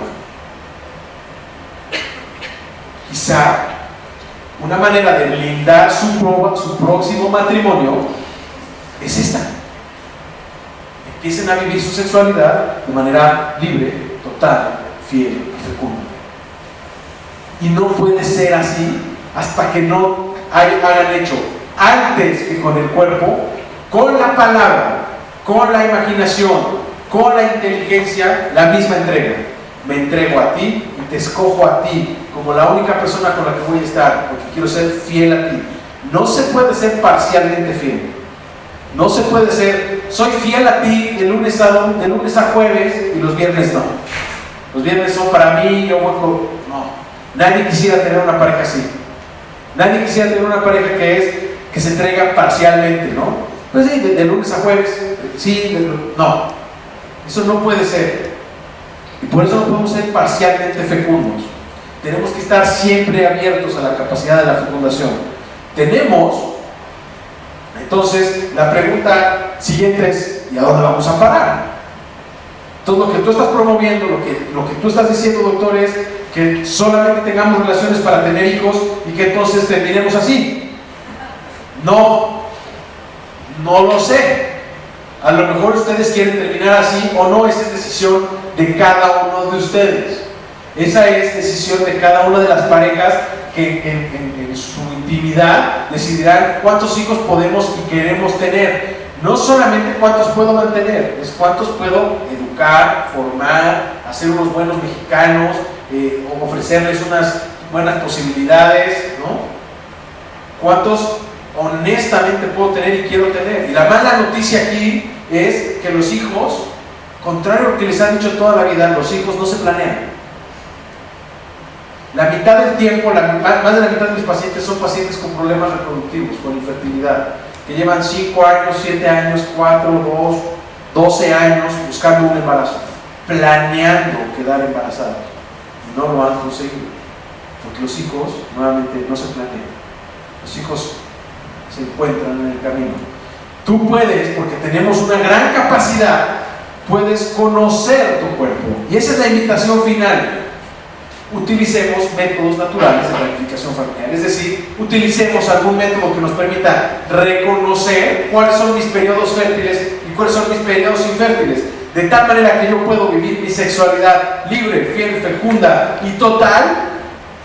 [SPEAKER 2] Quizá una manera de blindar su próximo matrimonio es esta: empiecen a vivir su sexualidad de manera libre, total, fiel y fecunda. Y no puede ser así hasta que no hayan hecho, antes que con el cuerpo, con la palabra, con la imaginación, con la inteligencia, la misma entrega. Me entrego a ti y te escojo a ti como la única persona con la que voy a estar, porque quiero ser fiel a ti. No se puede ser parcialmente fiel. No se puede ser, soy fiel a ti de lunes a jueves y los viernes no. Los viernes son para mí, yo voy con... No. Nadie quisiera tener una pareja así. Nadie quisiera tener una pareja que se entrega parcialmente, ¿no? Pues sí, de lunes a jueves, sí, no. Eso no puede ser. Y por eso no podemos ser parcialmente fecundos. Tenemos que estar siempre abiertos a la capacidad de la fecundación. Entonces, la pregunta siguiente es: ¿y a dónde vamos a parar? Entonces, lo que tú estás promoviendo, lo que tú estás diciendo, doctor, es que solamente tengamos relaciones para tener hijos y que entonces terminemos así. No lo sé. A lo mejor ustedes quieren terminar así o no. Esa es decisión de cada uno de ustedes. Esa es decisión de cada una de las parejas que en su intimidad decidirán cuántos hijos podemos y queremos tener. No solamente cuántos puedo mantener, es cuántos puedo educar, formar, hacer unos buenos mexicanos, ofrecerles unas buenas posibilidades, ¿no? ¿Cuántos honestamente puedo tener y quiero tener? Y la mala noticia aquí es que los hijos, contrario a lo que les han dicho toda la vida, los hijos no se planean. La mitad del tiempo, más de la mitad de mis pacientes son pacientes con problemas reproductivos, con infertilidad, que llevan 5 años, 7 años, 4, 2, 12 años buscando un embarazo, planeando quedar embarazados, y no lo han conseguido, porque los hijos nuevamente no se planean. Los hijos se encuentran en el camino. Tú puedes, porque tenemos una gran capacidad, puedes conocer tu cuerpo, y esa es la invitación final. Utilicemos métodos naturales de planificación familiar, es decir, utilicemos algún método que nos permita reconocer cuáles son mis periodos fértiles y cuáles son mis periodos infértiles, de tal manera que yo puedo vivir mi sexualidad libre, fiel, fecunda y total,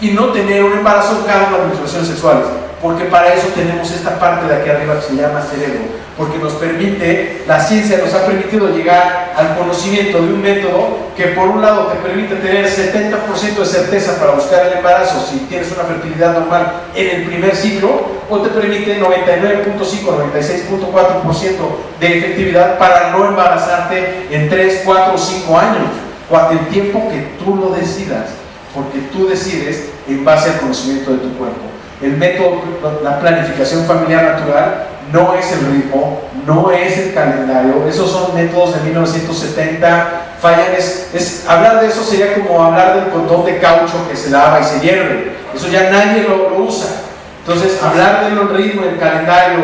[SPEAKER 2] y no tener un embarazo en cada una de mis relaciones sexuales, porque para eso tenemos esta parte de aquí arriba que se llama cerebro, porque nos permite, la ciencia nos ha permitido llegar al conocimiento de un método que por un lado te permite tener 70% de certeza para buscar el embarazo si tienes una fertilidad normal en el primer ciclo, o te permite 99.5, 96.4% de efectividad para no embarazarte en 3, 4 o 5 años, el tiempo que tú lo decidas, porque tú decides en base al conocimiento de tu cuerpo. El método, la planificación familiar natural, no es el ritmo, no es el calendario. Esos son métodos de 1970, fallan. Hablar de eso sería como hablar del condón de caucho que se lava y se hierve. Eso ya nadie lo usa. Entonces, hablar del ritmo, del calendario,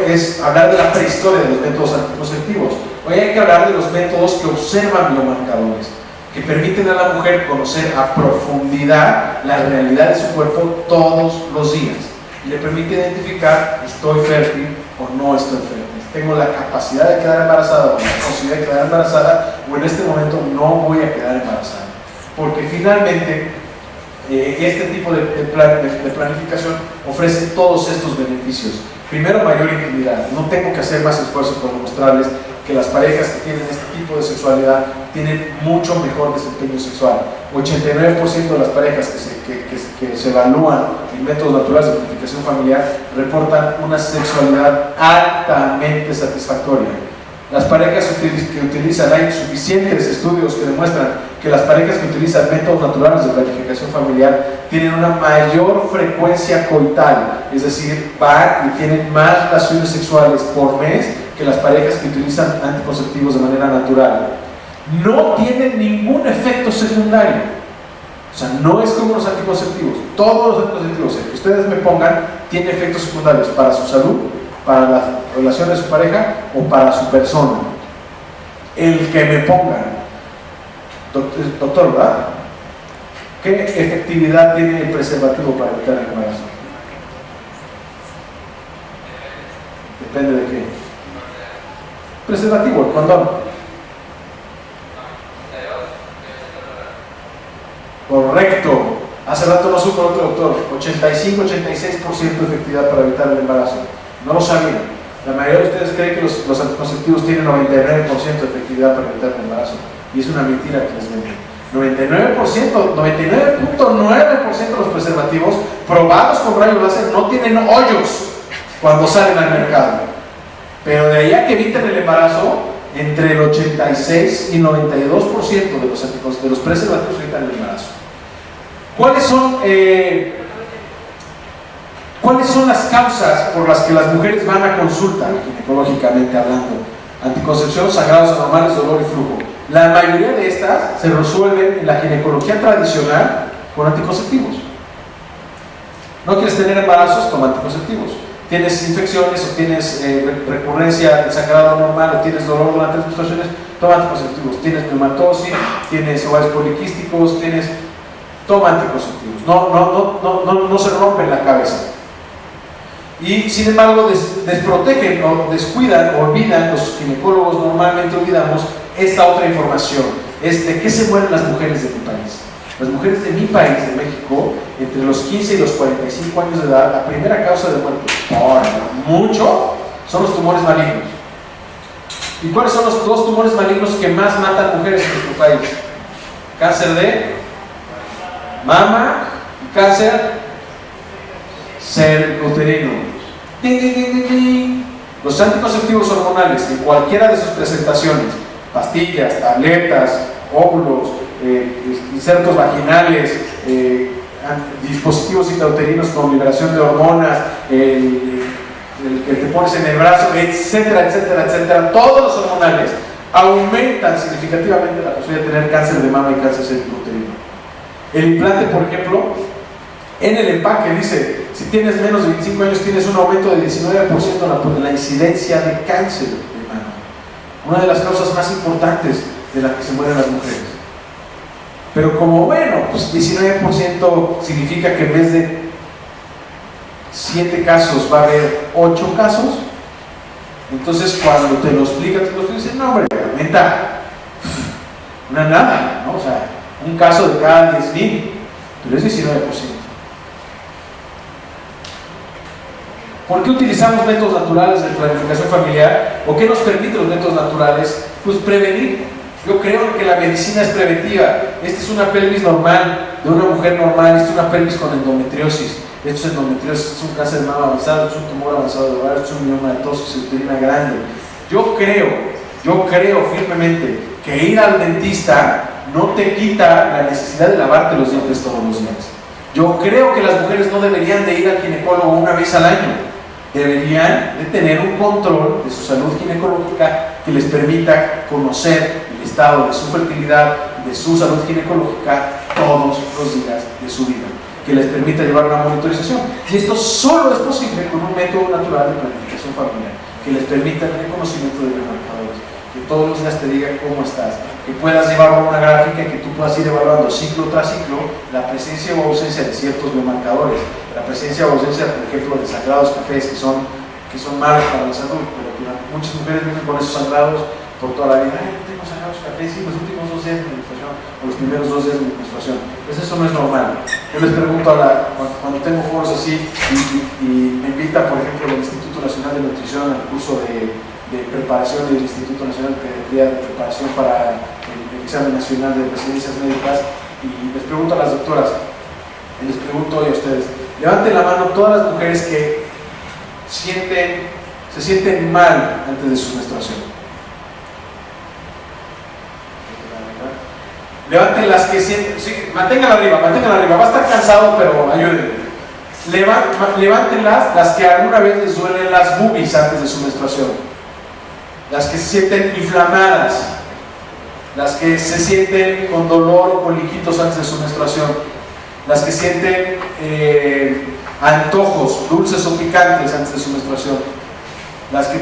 [SPEAKER 2] es hablar de la prehistoria de los métodos anticonceptivos. Hoy hay que hablar de los métodos que observan biomarcadores, que permiten a la mujer conocer a profundidad la realidad de su cuerpo todos los días, y le permite identificar: estoy fértil o no estoy fértil, tengo la capacidad de quedar embarazada o la posibilidad de quedar embarazada, o en este momento no voy a quedar embarazada. Porque finalmente este tipo de planificación ofrece todos estos beneficios. Primero, mayor intimidad. No tengo que hacer más esfuerzo por demostrarles que las parejas que tienen este tipo de sexualidad tienen mucho mejor desempeño sexual. 89% de las parejas que se evalúan en métodos naturales de planificación familiar reportan una sexualidad altamente satisfactoria. Las parejas que utilizan, hay suficientes estudios que demuestran que las parejas que utilizan métodos naturales de planificación familiar tienen una mayor frecuencia coital, es decir, van y tienen más relaciones sexuales por mes que las parejas que utilizan anticonceptivos de manera natural. No tienen ningún efecto secundario, O sea, no es como los anticonceptivos. Todos los anticonceptivos, el que ustedes me pongan, tiene efectos secundarios para su salud, para la relación de su pareja o para su persona. El que me pongan, doctor, ¿verdad? ¿Qué efectividad tiene el preservativo para evitar el embarazo? Depende de qué. Preservativo, el condón. Correcto. Hace rato no supo otro doctor. 85-86% de efectividad para evitar el embarazo. No lo sabían. La mayoría de ustedes creen que los anticonceptivos tienen 99% de efectividad para evitar el embarazo. Y es una mentira que les venden. 99.9% de los preservativos probados con rayos láser no tienen hoyos cuando salen al mercado. Pero de ahí a que eviten el embarazo, entre el 86 y 92% de los preservativos evitan el embarazo. ¿Cuáles son las causas por las que las mujeres van a consulta, ginecológicamente hablando? Anticoncepción, sangrados anormales, dolor y flujo. La mayoría de estas se resuelven en la ginecología tradicional con anticonceptivos. ¿No quieres tener embarazos? Toma anticonceptivos. ¿Tienes infecciones o tienes recurrencia de sangrado anormal o tienes dolor durante las menstruaciones? Toma anticonceptivos. ¿Tienes neumatosis? ¿Tienes ovarios poliquísticos? Toma anticonceptivos. No se rompen la cabeza. Y sin embargo desprotegen o descuidan, olvidan, los ginecólogos normalmente olvidamos esta otra información, es de qué se mueren las mujeres de mi país. Las mujeres de mi país, de México, entre los 15 y los 45 años de edad, la primera causa de muerte, por mucho, son los tumores malignos. ¿Y cuáles son los dos tumores malignos que más matan mujeres en nuestro país? Cáncer de mama y cáncer cervicuterino. Los anticonceptivos hormonales, en cualquiera de sus presentaciones, pastillas, tabletas, óvulos, insertos vaginales, dispositivos intrauterinos con liberación de hormonas, el que te pones en el brazo, etcétera, etcétera, etcétera, todos los hormonales aumentan significativamente la posibilidad de tener cáncer de mama y cáncer cervicuterino. El implante, por ejemplo, en el empaque dice, si tienes menos de 25 años tienes un aumento de 19% en la incidencia de cáncer de mama. Una de las causas más importantes de las que se mueren las mujeres. Pero como, bueno, pues 19% significa que en vez de 7 casos va a haber 8 casos. Entonces cuando te lo explican, te dicen, no hombre, aumenta una nada, ¿no? O sea, un caso de cada 10,000, pero es 19%. ¿Por qué utilizamos métodos naturales de planificación familiar? ¿O qué nos permiten los métodos naturales? Pues prevenir. Yo creo que la medicina es preventiva. Esta es una pelvis normal, de una mujer normal, esta es una pelvis con endometriosis. Esto es endometriosis, esto es un cáncer de mama avanzado, esto es un tumor avanzado de ovario, esto es un miomatosis uterina grande. Yo creo firmemente que ir al dentista no te quita la necesidad de lavarte los dientes todos los días. Yo creo que las mujeres no deberían de ir al ginecólogo una vez al año. Deberían de tener un control de su salud ginecológica que les permita conocer el estado de su fertilidad, de su salud ginecológica todos los días de su vida, que les permita llevar una monitorización. Y esto solo es posible con un método natural de planificación familiar, que les permita el reconocimiento de los marcadores, que todos los días te diga cómo estás, que puedas llevar una gráfica y que tú puedas ir evaluando ciclo tras ciclo la presencia o ausencia de ciertos biomarcadores, la presencia o ausencia, por ejemplo, de sangrados cafés que son malos para la salud, pero muchas mujeres viven con esos sangrados por toda la vida. Ay, no tengo sangrados cafés, sí, los últimos 2 días de mi menstruación, o los primeros 2 días de mi menstruación. Pues eso no es normal. Yo les pregunto cuando tengo foros así y me invitan, por ejemplo, el Instituto Nacional de Nutrición al curso de preparación del Instituto Nacional de Pediatría de preparación para el examen nacional de residencias médicas, y les pregunto a las doctoras, y les pregunto hoy a ustedes, levanten la mano todas las mujeres que se sienten mal antes de su menstruación. Levanten las que sienten, sí, manténganla arriba, va a estar cansado, pero ayúdenme. Levántenlas las que alguna vez les duelen las boobies antes de su menstruación, las que se sienten inflamadas, las que se sienten con dolor o coliquitos antes de su menstruación, las que sienten antojos, dulces o picantes antes de su menstruación, las que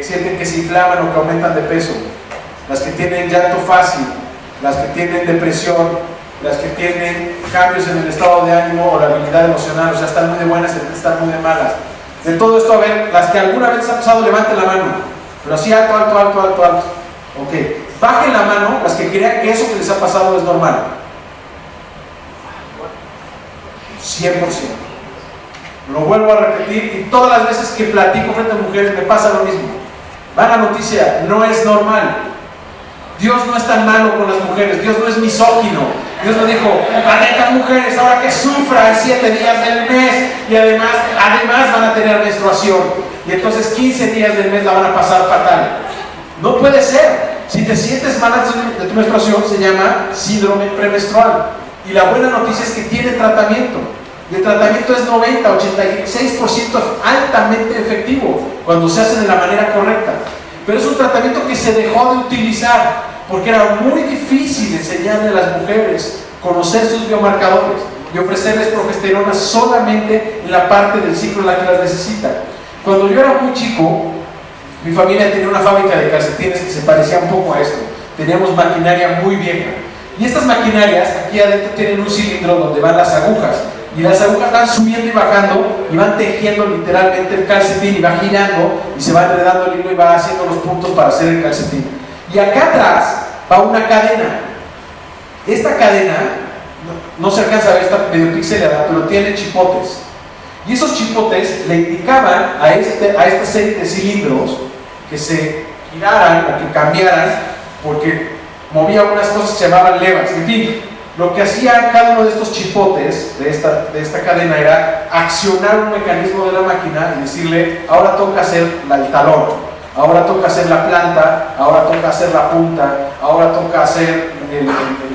[SPEAKER 2] sienten que se inflaman o que aumentan de peso, las que tienen llanto fácil, las que tienen depresión, las que tienen cambios en el estado de ánimo o la habilidad emocional, o sea, están muy de buenas, están muy de malas. De todo esto, a ver, las que alguna vez les ha pasado, levanten la mano, pero así alto, alto, alto, alto, alto. Ok, bajen la mano las que crean que eso que les ha pasado es normal. 100%. Lo vuelvo a repetir y todas las veces que platico frente a mujeres me pasa lo mismo. Mala noticia, no es normal. Dios no es tan malo con las mujeres, Dios no es misógino. Dios no dijo, malditas mujeres, ahora que sufran 7 días del mes y además van a tener menstruación. Y entonces 15 días del mes la van a pasar fatal. No puede ser. Si te sientes mal antes de tu menstruación, se llama síndrome premenstrual. Y la buena noticia es que tiene tratamiento. Y el tratamiento es 90-86% altamente efectivo cuando se hace de la manera correcta. Pero es un tratamiento que se dejó de utilizar porque era muy difícil enseñarle a las mujeres conocer sus biomarcadores y ofrecerles progesterona solamente en la parte del ciclo en la que las necesitan. Cuando yo era muy chico, mi familia tenía una fábrica de calcetines que se parecía un poco a esto. Teníamos maquinaria muy vieja. Y estas maquinarias, aquí adentro tienen un cilindro donde van las agujas. Y las agujas van subiendo y bajando y van tejiendo literalmente el calcetín y va girando y se va enredando el hilo y va haciendo los puntos para hacer el calcetín. Y acá atrás va una cadena. Esta cadena, no se alcanza a ver, está medio pixelada, pero tiene chipotes. Y esos chipotes le indicaban a esta serie de cilindros que se giraran o que cambiaran porque movía unas cosas que se llamaban levas. En fin, lo que hacía cada uno de estos chipotes de esta cadena era accionar un mecanismo de la máquina y decirle, ahora toca hacer el talón, ahora toca hacer la planta, ahora toca hacer la punta, ahora toca hacer el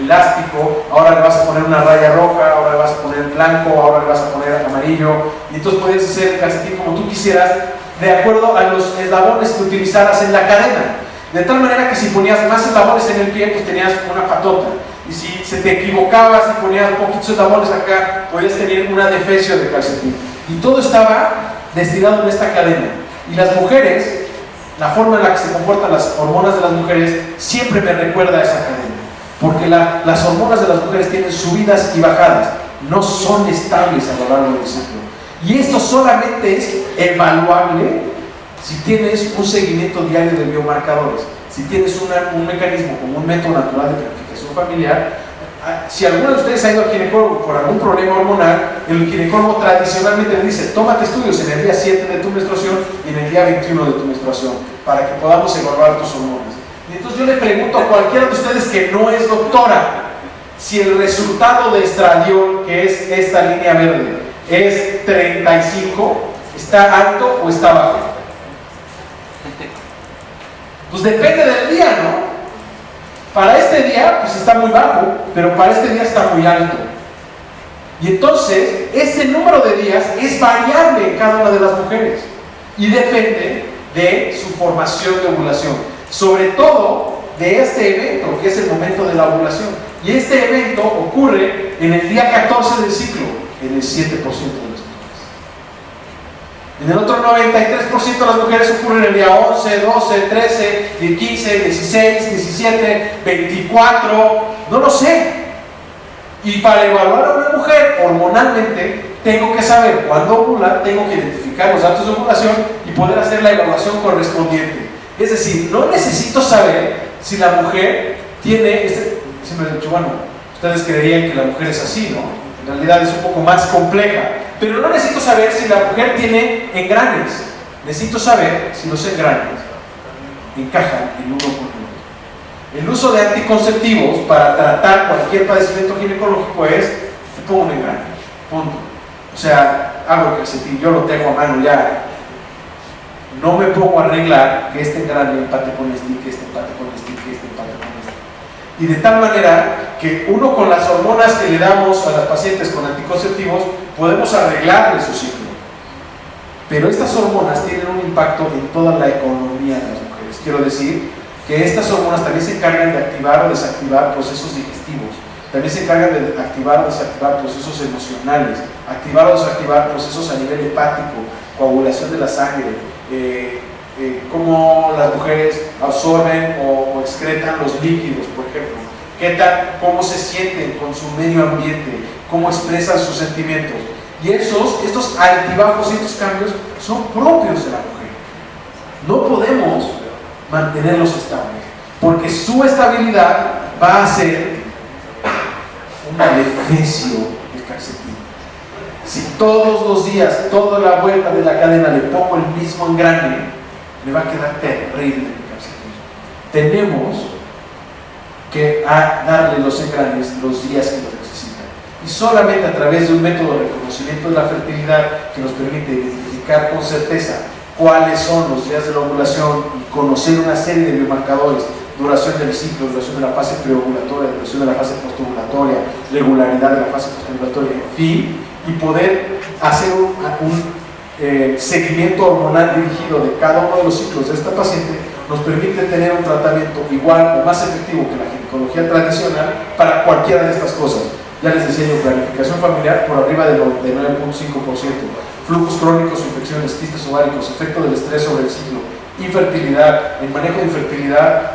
[SPEAKER 2] elástico, ahora le vas a poner una raya roja, ahora le vas a poner blanco, ahora le vas a poner amarillo, y entonces podías hacer el calcetín como tú quisieras, de acuerdo a los eslabones que utilizaras en la cadena. De tal manera que si ponías más eslabones en el pie, pues tenías una patota. Y si se te equivocabas y ponías poquitos eslabones acá, podías tener una defecio de calcetín. Y todo estaba destinado en esta cadena. Y las mujeres, la forma en la que se comportan las hormonas de las mujeres, siempre me recuerda a esa cadena. Porque las hormonas de las mujeres tienen subidas y bajadas, no son estables a lo largo del ciclo. Y esto solamente es evaluable si tienes un seguimiento diario de biomarcadores, si tienes un mecanismo como un método natural de planificación familiar. Si alguno de ustedes ha ido al ginecólogo por algún problema hormonal, el ginecólogo tradicionalmente le dice, tómate estudios en el día 7 de tu menstruación y en el día 21 de tu menstruación, para que podamos evaluar tus hormonas. Y entonces yo le pregunto a cualquiera de ustedes que no es doctora, si el resultado de estradiol, que es esta línea verde, es 35, ¿está alto o está bajo? Pues depende del día, ¿no? Para este día, pues está muy bajo, pero para este día está muy alto. Y entonces, este número de días es variable en cada una de las mujeres y depende de su formación de ovulación, sobre todo de este evento, que es el momento de la ovulación. Y este evento ocurre en el día 14 del ciclo, en el 7% de las mujeres. En el otro 93% de las mujeres ocurren el día 11, 12, 13, 15, 16, 17, 24, no lo sé. Y para evaluar a una mujer hormonalmente, tengo que saber cuándo ovula, tengo que identificar los datos de ovulación y poder hacer la evaluación correspondiente. Es decir, no necesito saber si la mujer tiene, siempre he dicho, bueno, ustedes creerían que la mujer es así, ¿no? En realidad es un poco más compleja. Pero no necesito saber si la mujer tiene engranes. Necesito saber si los engranes encajan en uno con otro. El uso de anticonceptivos para tratar cualquier padecimiento ginecológico es, te pongo un engrane, punto. O sea, hago el calcetín, yo lo tengo a mano ya. No me pongo a arreglar que este engrane empate con este, que este empate con este, que este empate con este. Y de tal manera que uno con las hormonas que le damos a las pacientes con anticonceptivos podemos arreglarle su ciclo. Pero estas hormonas tienen un impacto en toda la economía de las mujeres. Quiero decir, que estas hormonas también se encargan de activar o desactivar procesos digestivos, también se encargan de activar o desactivar procesos emocionales, activar o desactivar procesos a nivel hepático, coagulación de la sangre, cómo las mujeres absorben o excretan los líquidos, por ejemplo, cómo se sienten con su medio ambiente, cómo expresan sus sentimientos. Y estos altibajos y estos cambios son propios de la mujer. No podemos mantenerlos estables, porque su estabilidad va a ser un maleficio del calcetín. Si todos los días, toda la vuelta de la cadena le pongo el mismo engrane, me va a quedar terrible el calcetín. Tenemos que darle los engranes los días que los necesitan. Y solamente a través de un método de reconocimiento de la fertilidad que nos permite identificar con certeza cuáles son los días de la ovulación y conocer una serie de biomarcadores, duración del ciclo, duración de la fase preovulatoria, duración de la fase postovulatoria, regularidad de la fase postovulatoria, en fin, y poder hacer un seguimiento hormonal dirigido de cada uno de los ciclos de esta paciente, nos permite tener un tratamiento igual o más efectivo que la ginecología tradicional para cualquiera de estas cosas. Ya les decía yo, planificación familiar por arriba del 99.5%, flujos crónicos, infecciones, quistes ováricos, efecto del estrés sobre el ciclo, infertilidad. El manejo de infertilidad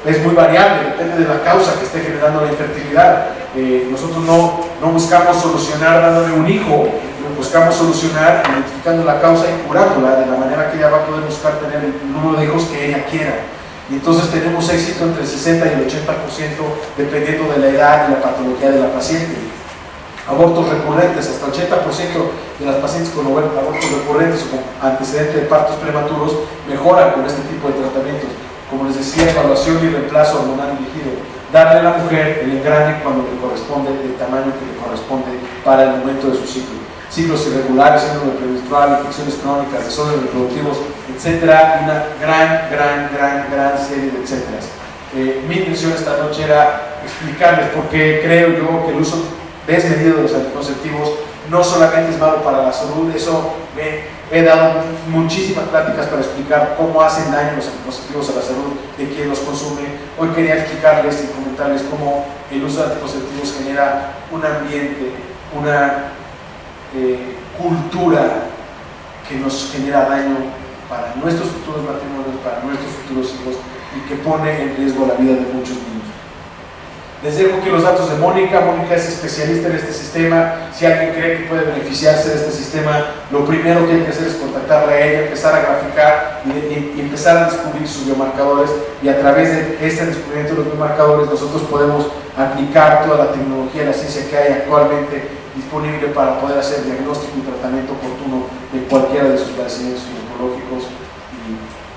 [SPEAKER 2] es muy variable, depende de la causa que esté generando la infertilidad. Nosotros no buscamos solucionar dándole un hijo, buscamos solucionar identificando la causa y curándola de la manera que ella va a poder buscar tener el número de hijos que ella quiera. Y entonces tenemos éxito entre el 60 y el 80% dependiendo de la edad y la patología de la paciente. Abortos recurrentes, hasta el 80% de las pacientes con abortos recurrentes o con antecedentes de partos prematuros mejoran con este tipo de tratamientos. Como les decía, evaluación y reemplazo hormonal dirigido. Darle a la mujer el engrane cuando le corresponde, del tamaño que le corresponde para el momento de su ciclo. Ciclos irregulares, síndrome premenstrual, infecciones crónicas, desórdenes reproductivos, etcétera, y una gran serie de etcéteras. Mi intención esta noche era explicarles por qué creo yo que el uso desmedido de los anticonceptivos no solamente es malo para la salud. Eso he dado muchísimas pláticas para explicar cómo hacen daño los anticonceptivos a la salud de quien los consume. Hoy quería explicarles y comentarles cómo el uso de anticonceptivos genera un ambiente, una cultura que nos genera daño para nuestros futuros matrimonios, para nuestros futuros hijos, y que pone en riesgo la vida de muchos niños. Les dejo aquí los datos de Mónica. Mónica es especialista en este sistema. Si alguien cree que puede beneficiarse de este sistema, lo primero que hay que hacer es contactarle a ella, empezar a graficar y empezar a descubrir sus biomarcadores, y a través de este descubrimiento de los biomarcadores nosotros podemos aplicar toda la tecnología y la ciencia que hay actualmente disponible para poder hacer diagnóstico y tratamiento oportuno de cualquiera de sus padecimientos ginecológicos. Y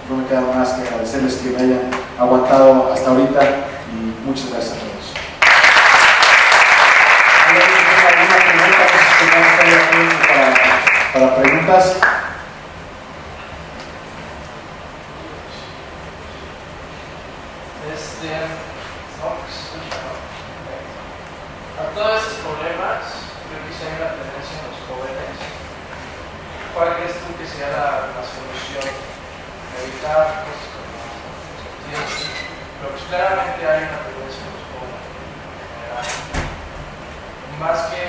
[SPEAKER 2] no me queda más que agradecerles que me hayan aguantado hasta ahorita, y muchas gracias a todos. ¿Alguna pregunta? Para preguntas.
[SPEAKER 3] A todos estos problemas, creo que sí hay una tendencia en los jóvenes. ¿Cuál crees tú que sea la solución? Evitar cosas como los pero pues claramente hay una tendencia en los jóvenes en general. Más que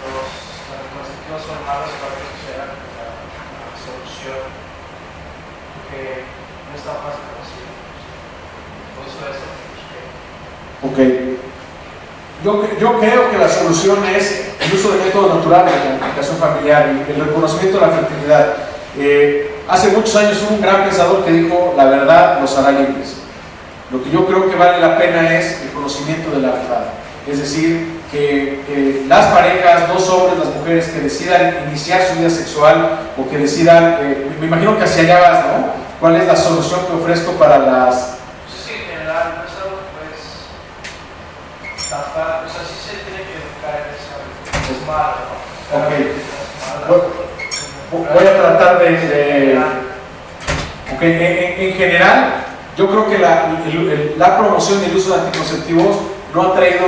[SPEAKER 3] los anticonceptivos son malos, ¿cuál crees que sea la solución? Porque no es tan fácil conseguir. Por eso eso.
[SPEAKER 2] Ok. Yo creo que la solución es el uso de métodos naturales de planificación familiar y el reconocimiento de la fertilidad. Hace muchos años hubo un gran pensador que dijo: la verdad los hará libres. Lo que yo creo que vale la pena es el conocimiento de la verdad. Es decir, que las parejas, los hombres, las mujeres que decidan iniciar su vida sexual o que decidan, me imagino que hacia allá vas, ¿no? ¿Cuál es la solución que ofrezco para las...
[SPEAKER 3] Sí, en general, eso pues tratar, o sea, sí se tiene que educar en eso, es malo, ¿no?
[SPEAKER 2] Ok, voy a tratar de en general, yo creo que la promoción del uso de anticonceptivos no ha traído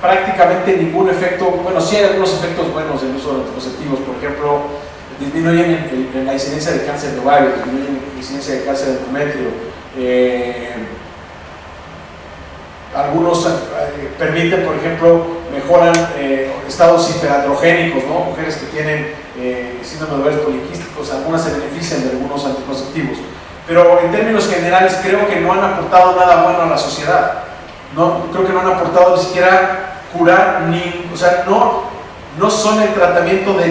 [SPEAKER 2] prácticamente ningún efecto. Bueno, sí hay algunos efectos buenos del uso de anticonceptivos. Por ejemplo, disminuyen la incidencia de cáncer de ovario, disminuyen la incidencia de cáncer de endometrio, Algunos permiten, por ejemplo, mejoran estados hiperandrogénicos, ¿no? Mujeres que tienen síndrome de ovarios poliquísticos, algunas se benefician de algunos anticonceptivos. Pero en términos generales creo que no han aportado nada bueno a la sociedad. No, creo que no han aportado ni siquiera curar, o sea, no son el tratamiento de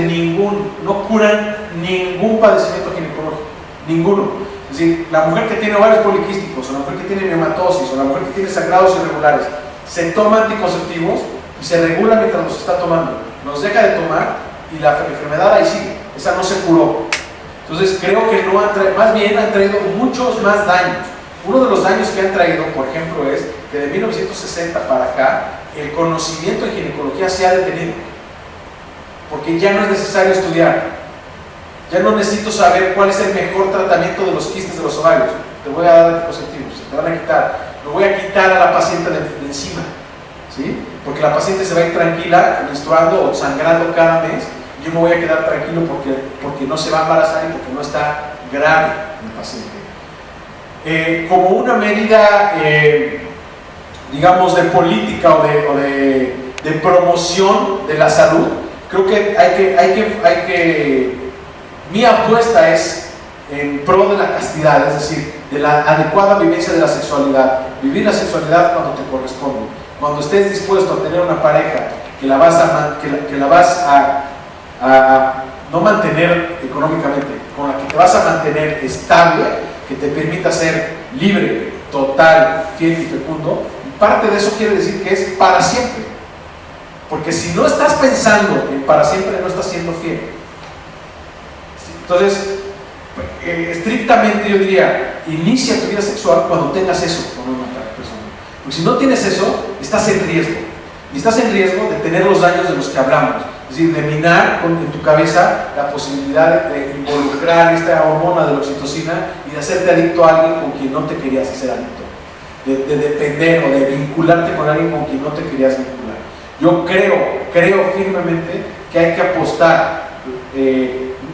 [SPEAKER 2] no curan ningún padecimiento ginecológico, ninguno. Es decir, la mujer que tiene ovarios poliquísticos, o la mujer que tiene miomatosis, o la mujer que tiene sangrados irregulares, se toma anticonceptivos y se regula mientras los está tomando. Los deja de tomar y la enfermedad ahí sigue. Esa no se curó. Entonces creo que más bien han traído muchos más daños. Uno de los daños que han traído, por ejemplo, es que de 1960 para acá, el conocimiento en ginecología se ha detenido. Porque ya no es necesario estudiar. Ya no necesito saber cuál es el mejor tratamiento de los quistes de los ovarios. Te voy a dar anticonceptivos, se te van a quitar. Lo voy a quitar a la paciente de encima, ¿sí? Porque la paciente se va a ir tranquila, menstruando o sangrando cada mes. Y yo me voy a quedar tranquilo porque no se va a embarazar y porque no está grave el paciente. Como una medida, digamos, de política o de promoción de la salud, creo que hay que mi apuesta es en pro de la castidad, es decir, de la adecuada vivencia de la sexualidad. Vivir la sexualidad cuando te corresponde. Cuando estés dispuesto a tener una pareja que la vas a no mantener económicamente, con la que te vas a mantener estable, que te permita ser libre, total, fiel y fecundo, parte de eso quiere decir que es para siempre. Porque si no estás pensando en para siempre, no estás siendo fiel. Entonces, estrictamente yo diría, inicia tu vida sexual cuando tengas eso con una persona. Porque si no tienes eso, estás en riesgo. Y estás en riesgo de tener los daños de los que hablamos. Es decir, de minar en tu cabeza la posibilidad de involucrar esta hormona de la oxitocina y de hacerte adicto a alguien con quien no te querías hacer adicto. De depender o de vincularte con alguien con quien no te querías vincular. Yo creo firmemente que hay que apostar.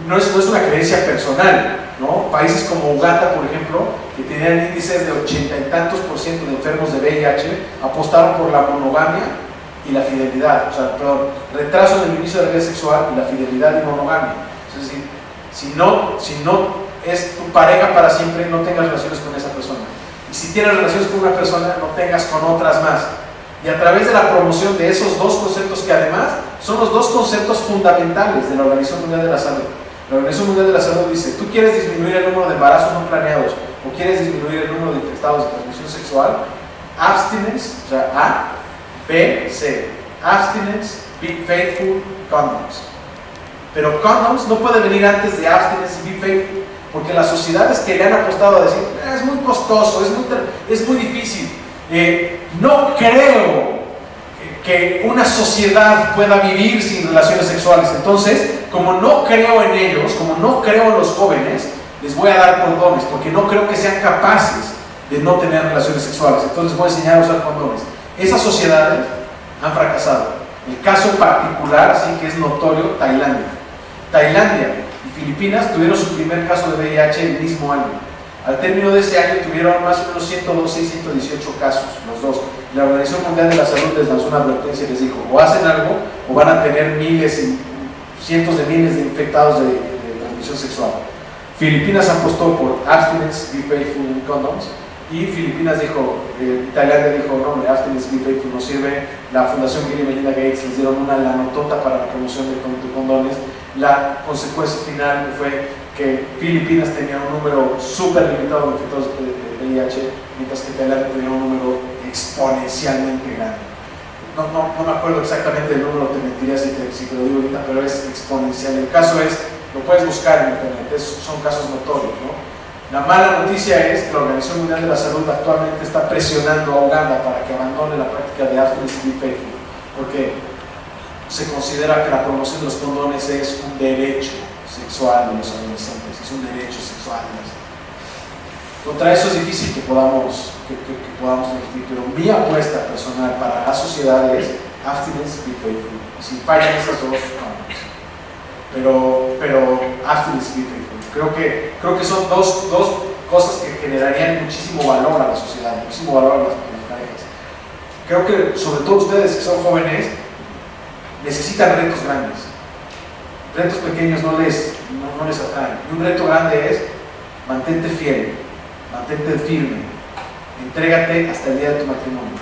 [SPEAKER 2] No es una creencia personal, ¿no? Países como Uganda, por ejemplo, que tenían índices de 80 y tantos % de enfermos de VIH, apostaron por la monogamia y la fidelidad, retraso en el inicio de la vida sexual y la fidelidad y monogamia. Es decir, si no es tu pareja para siempre, no tengas relaciones con esa persona. Y si tienes relaciones con una persona, no tengas con otras más. Y a través de la promoción de esos dos conceptos, que además son los dos conceptos fundamentales de la Organización Mundial de la Salud. La Organización Mundial de la Salud dice, tú quieres disminuir el número de embarazos no planeados o quieres disminuir el número de infectados de transmisión sexual, abstinence, o sea, A, B, C, abstinence, be faithful, condoms. Pero condoms no puede venir antes de abstinence y be faithful, porque las sociedades que le han apostado a decir, es muy costoso, es muy difícil. No creo que una sociedad pueda vivir sin relaciones sexuales. Entonces, como no creo en ellos, como no creo en los jóvenes, les voy a dar condones, porque no creo que sean capaces de no tener relaciones sexuales. Entonces les voy a enseñar a usar condones. Esas sociedades han fracasado. El caso particular, así que es notorio, Tailandia y Filipinas tuvieron su primer caso de VIH el mismo año. Al término de ese año tuvieron más o menos 112 y 118 casos, los dos. La Organización Mundial de la Salud les lanzó una advertencia y les dijo, o hacen algo o van a tener miles y cientos de miles de infectados de transmisión sexual. Filipinas apostó por abstinence, be faithful, condoms, y Filipinas dijo, Tailandia dijo, no hombre, abstinence, be faithful no sirve. La Fundación Bill y Melinda Gates les dieron una lanotota para la promoción de condones. La consecuencia final fue que Filipinas tenía un número súper limitado de infectados de VIH, mientras que Tailandia tenía un número exponencialmente grande. No me acuerdo exactamente el número, te mentiría si te lo digo ahorita, pero es exponencial. El caso es, lo puedes buscar en internet, son casos notorios, ¿no? La mala noticia es que la Organización Mundial de la Salud actualmente está presionando a Uganda para que abandone la práctica de abstinence y be faithful, porque se considera que la promoción de los condones es un derecho sexual de los adolescentes, es un derecho sexual. Contra eso es difícil que podamos resistir, pero mi apuesta personal para la sociedad es abstinence y be faithful. Si fallan esas dos, pero abstinence y be faithful. Creo que son dos cosas que generarían muchísimo valor a la sociedad, muchísimo valor a las parejas. Creo que sobre todo ustedes que son jóvenes necesitan retos grandes. Retos pequeños no les atraen. Y un reto grande es mantente fiel, mantente firme, entrégate hasta el día de tu matrimonio.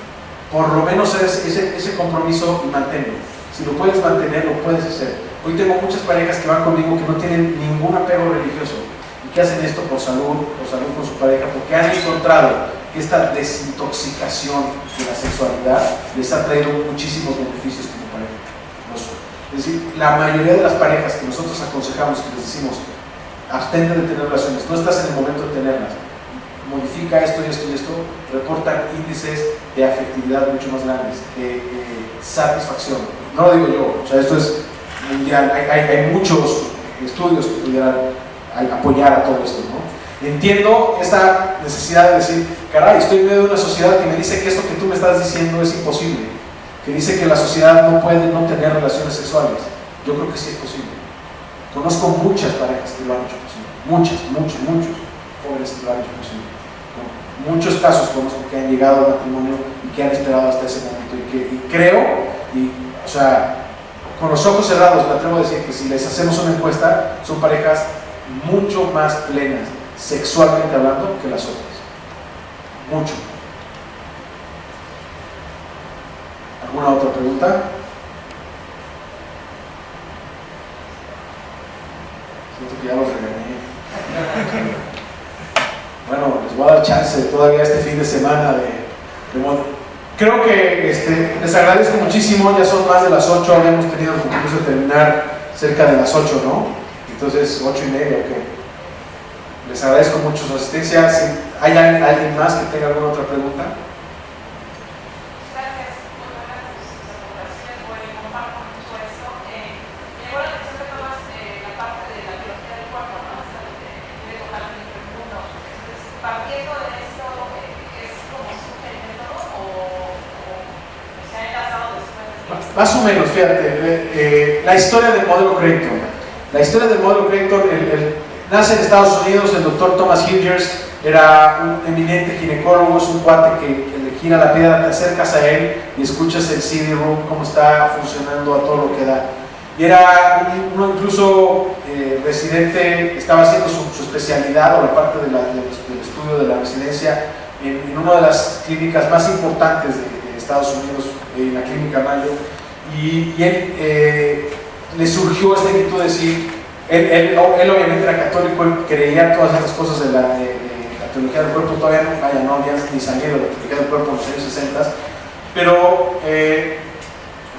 [SPEAKER 2] Por lo menos ese compromiso y manténlo. Si lo puedes mantener, lo puedes hacer. Hoy tengo muchas parejas que van conmigo que no tienen ningún apego religioso y que hacen esto por salud con su pareja, porque han encontrado que esta desintoxicación de la sexualidad les ha traído muchísimos beneficios como pareja. Es decir, la mayoría de las parejas que nosotros aconsejamos, que les decimos, abstente de tener relaciones, no estás en el momento de tenerlas, modifica esto y esto y esto, reportan índices de afectividad mucho más grandes, de satisfacción. No lo digo yo, o sea, esto es mundial, hay muchos estudios que pudieran apoyar a todo esto, ¿no? Entiendo esta necesidad de decir, caray, estoy en medio de una sociedad que me dice que esto que tú me estás diciendo es imposible, que dice que la sociedad no puede no tener relaciones sexuales. Yo creo que sí es posible. Conozco muchas parejas que lo han hecho posible, muchos jóvenes que lo han hecho posible. Muchos casos conozco que han llegado al matrimonio y que han esperado hasta ese momento y creo, o sea, con los ojos cerrados me atrevo a decir que si les hacemos una encuesta, son parejas mucho más plenas, sexualmente hablando, que las otras. Mucho. ¿Alguna otra pregunta? Siento que ya los regañé. Bueno, les voy a dar chance todavía este fin de semana de modo. Creo que les agradezco muchísimo, ya son más de las 8, habíamos tenido el compromiso de terminar cerca de las 8, ¿no? Entonces, 8:30, ok. Les agradezco mucho su asistencia. Si hay alguien más que tenga alguna otra pregunta. Más o menos, fíjate, la historia del modelo Creighton. La historia del modelo Creighton nace en Estados Unidos. El doctor Thomas Hughes era un eminente ginecólogo, es un cuate que le gira la piedra, te acercas a él y escuchas el CD-room, cómo está funcionando a todo lo que da. Y era uno incluso residente, estaba haciendo su especialidad o la parte del estudio de la residencia en una de las clínicas más importantes de Estados Unidos, en la Clínica Mayo. Y él le surgió esta inquietud de decir, él obviamente era católico, él creía todas estas cosas de la teología del cuerpo, todavía no había ni salido de la teología del cuerpo en los años 60, pero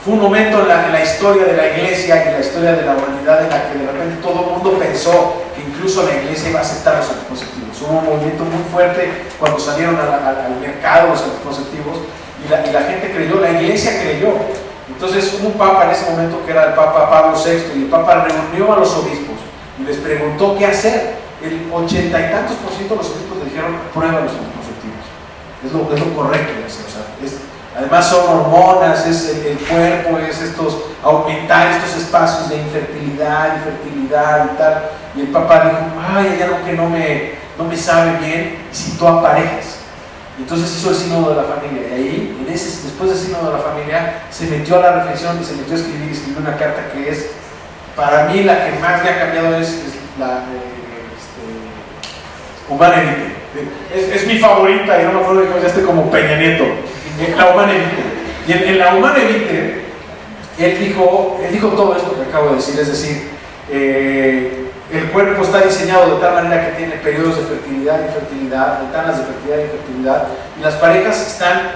[SPEAKER 2] fue un momento en la historia de la iglesia y en la historia de la humanidad en la que de repente todo el mundo pensó que incluso la iglesia iba a aceptar los anticonceptivos. Hubo un movimiento muy fuerte cuando salieron al mercado los anticonceptivos y la gente creyó, la iglesia creyó. Entonces hubo un papa en ese momento que era el Papa Pablo VI, y el papa reunió a los obispos y les preguntó qué hacer. El 80 y tantos % de los obispos le dijeron, prueba los anticonceptivos, es lo correcto de hacer. O sea, además son hormonas, es el cuerpo, es aumentar estos espacios de infertilidad y fertilidad y tal. Y el papa dijo, ay, hay algo que no me sabe bien, y citó a parejas. Entonces hizo el sínodo de la familia, y ahí, después del sínodo de la familia, se metió a la reflexión y se metió a escribir una carta que es, para mí, la que más me ha cambiado es la Humanae Vitae. Es mi favorita, y no me acuerdo de cómo ya estoy como Peña Nieto. La Humanae Vitae. Y en la Humanae Vitae, él dijo todo esto que acabo de decir, es decir, el cuerpo está diseñado de tal manera que tiene periodos de fertilidad y fertilidad, ventanas de fertilidad y fertilidad, y las parejas están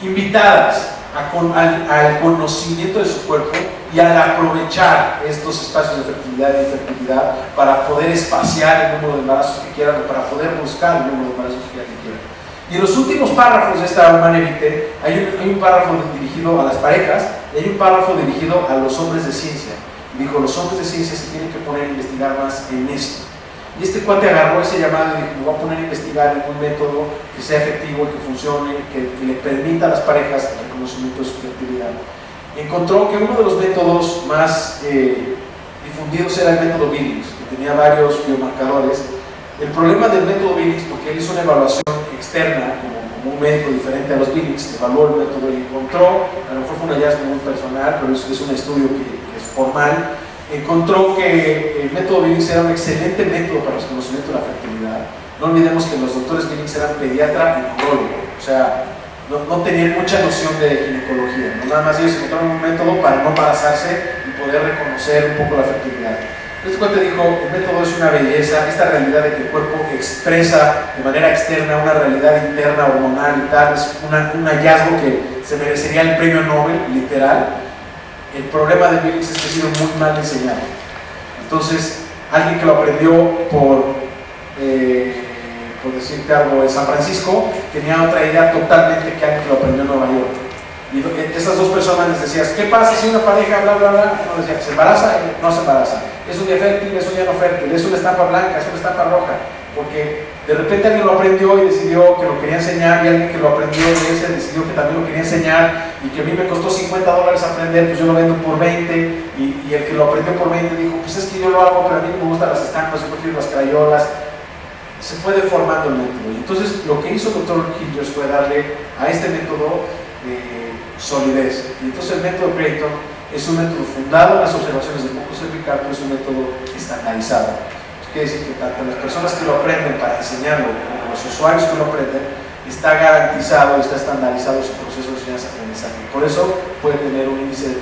[SPEAKER 2] invitadas al conocimiento de su cuerpo y al aprovechar estos espacios de fertilidad y fertilidad para poder espaciar el número de embarazos que quieran o para poder buscar el número de embarazos que quieran. Y en los últimos párrafos de esta Humanae Vitae hay un párrafo dirigido a las parejas y hay un párrafo dirigido a los hombres de ciencia. Dijo, los hombres de ciencia se tienen que poner a investigar más en esto. Y este cuate agarró ese llamado y dijo, me voy a poner a investigar en un método que sea efectivo, que funcione, que le permita a las parejas el reconocimiento de su fertilidad. Encontró que uno de los métodos más difundidos era el método Billings, que tenía varios biomarcadores. El problema del método Billings, porque él hizo una evaluación externa, como un médico diferente a los Billings, evaluó el método y encontró, a lo mejor fue un hallazgo muy personal, pero es un estudio que es formal, encontró que el método Billings era un excelente método para el reconocimiento de la fertilidad. No olvidemos que los doctores Billings eran pediatra y neurólogo, o sea, no tenían mucha noción de ginecología, ¿no? Nada más ellos encontraron un método para no embarazarse y poder reconocer un poco la fertilidad. Este cuate dijo, el método es una belleza, esta realidad de que el cuerpo expresa de manera externa una realidad interna, hormonal y tal, es un hallazgo que se merecería el premio Nobel, literal. El problema de Billings es que ha sido muy mal enseñado. Entonces, alguien que lo aprendió por decirte algo, en San Francisco, tenía otra idea totalmente que alguien que lo aprendió en Nueva York. Y esas dos personas les decías, ¿qué pasa si una pareja, bla, bla, bla? No, decía, ¿se embaraza? No se embaraza. ¿Es un día fértil? ¿Es un día no fértil? ¿Es una estampa blanca? ¿Es una estampa roja? Porque de repente alguien lo aprendió y decidió que lo quería enseñar, y alguien que lo aprendió de ese decidió que también lo quería enseñar, y que a mí me costó $50 aprender, pues yo lo vendo por 20, y el que lo aprendió por 20 dijo, pues es que yo lo hago, pero a mí me gustan las estampas, yo prefiero las crayolas. Se fue deformando el método, y entonces lo que hizo el doctor Hingers fue darle a este método solidez. Y entonces el método Creighton es un método fundado en las observaciones del moco cervical, pero es un método estandarizado. Quiere decir que tanto las personas que lo aprenden para enseñarlo como los usuarios que lo aprenden, está garantizado, está estandarizado su proceso de enseñanza-aprendizaje. Por eso puede tener un índice del 99%.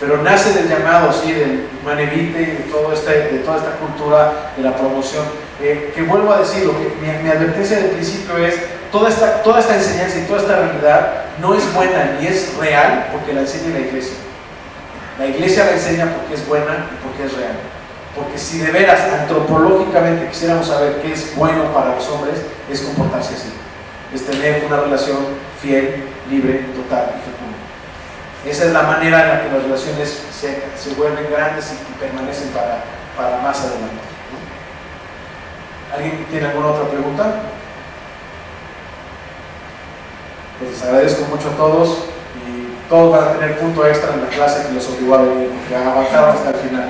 [SPEAKER 2] Pero nace del llamado, sí, del manevite y de toda esta cultura de la promoción. Que vuelvo a decirlo, que mi advertencia del principio es toda esta enseñanza y toda esta realidad no es buena ni es real porque la enseña la iglesia. La iglesia la enseña porque es buena y porque es real. Porque si de veras antropológicamente quisiéramos saber qué es bueno para los hombres, es comportarse así, es tener una relación fiel, libre, total y fecunda. Esa es la manera en la que las relaciones se vuelven grandes y permanecen para más adelante, ¿no? ¿Alguien tiene alguna otra pregunta? Pues les agradezco mucho a todos, y todos van a tener punto extra en la clase que los obligó a venir, porque aguantaron hasta el final.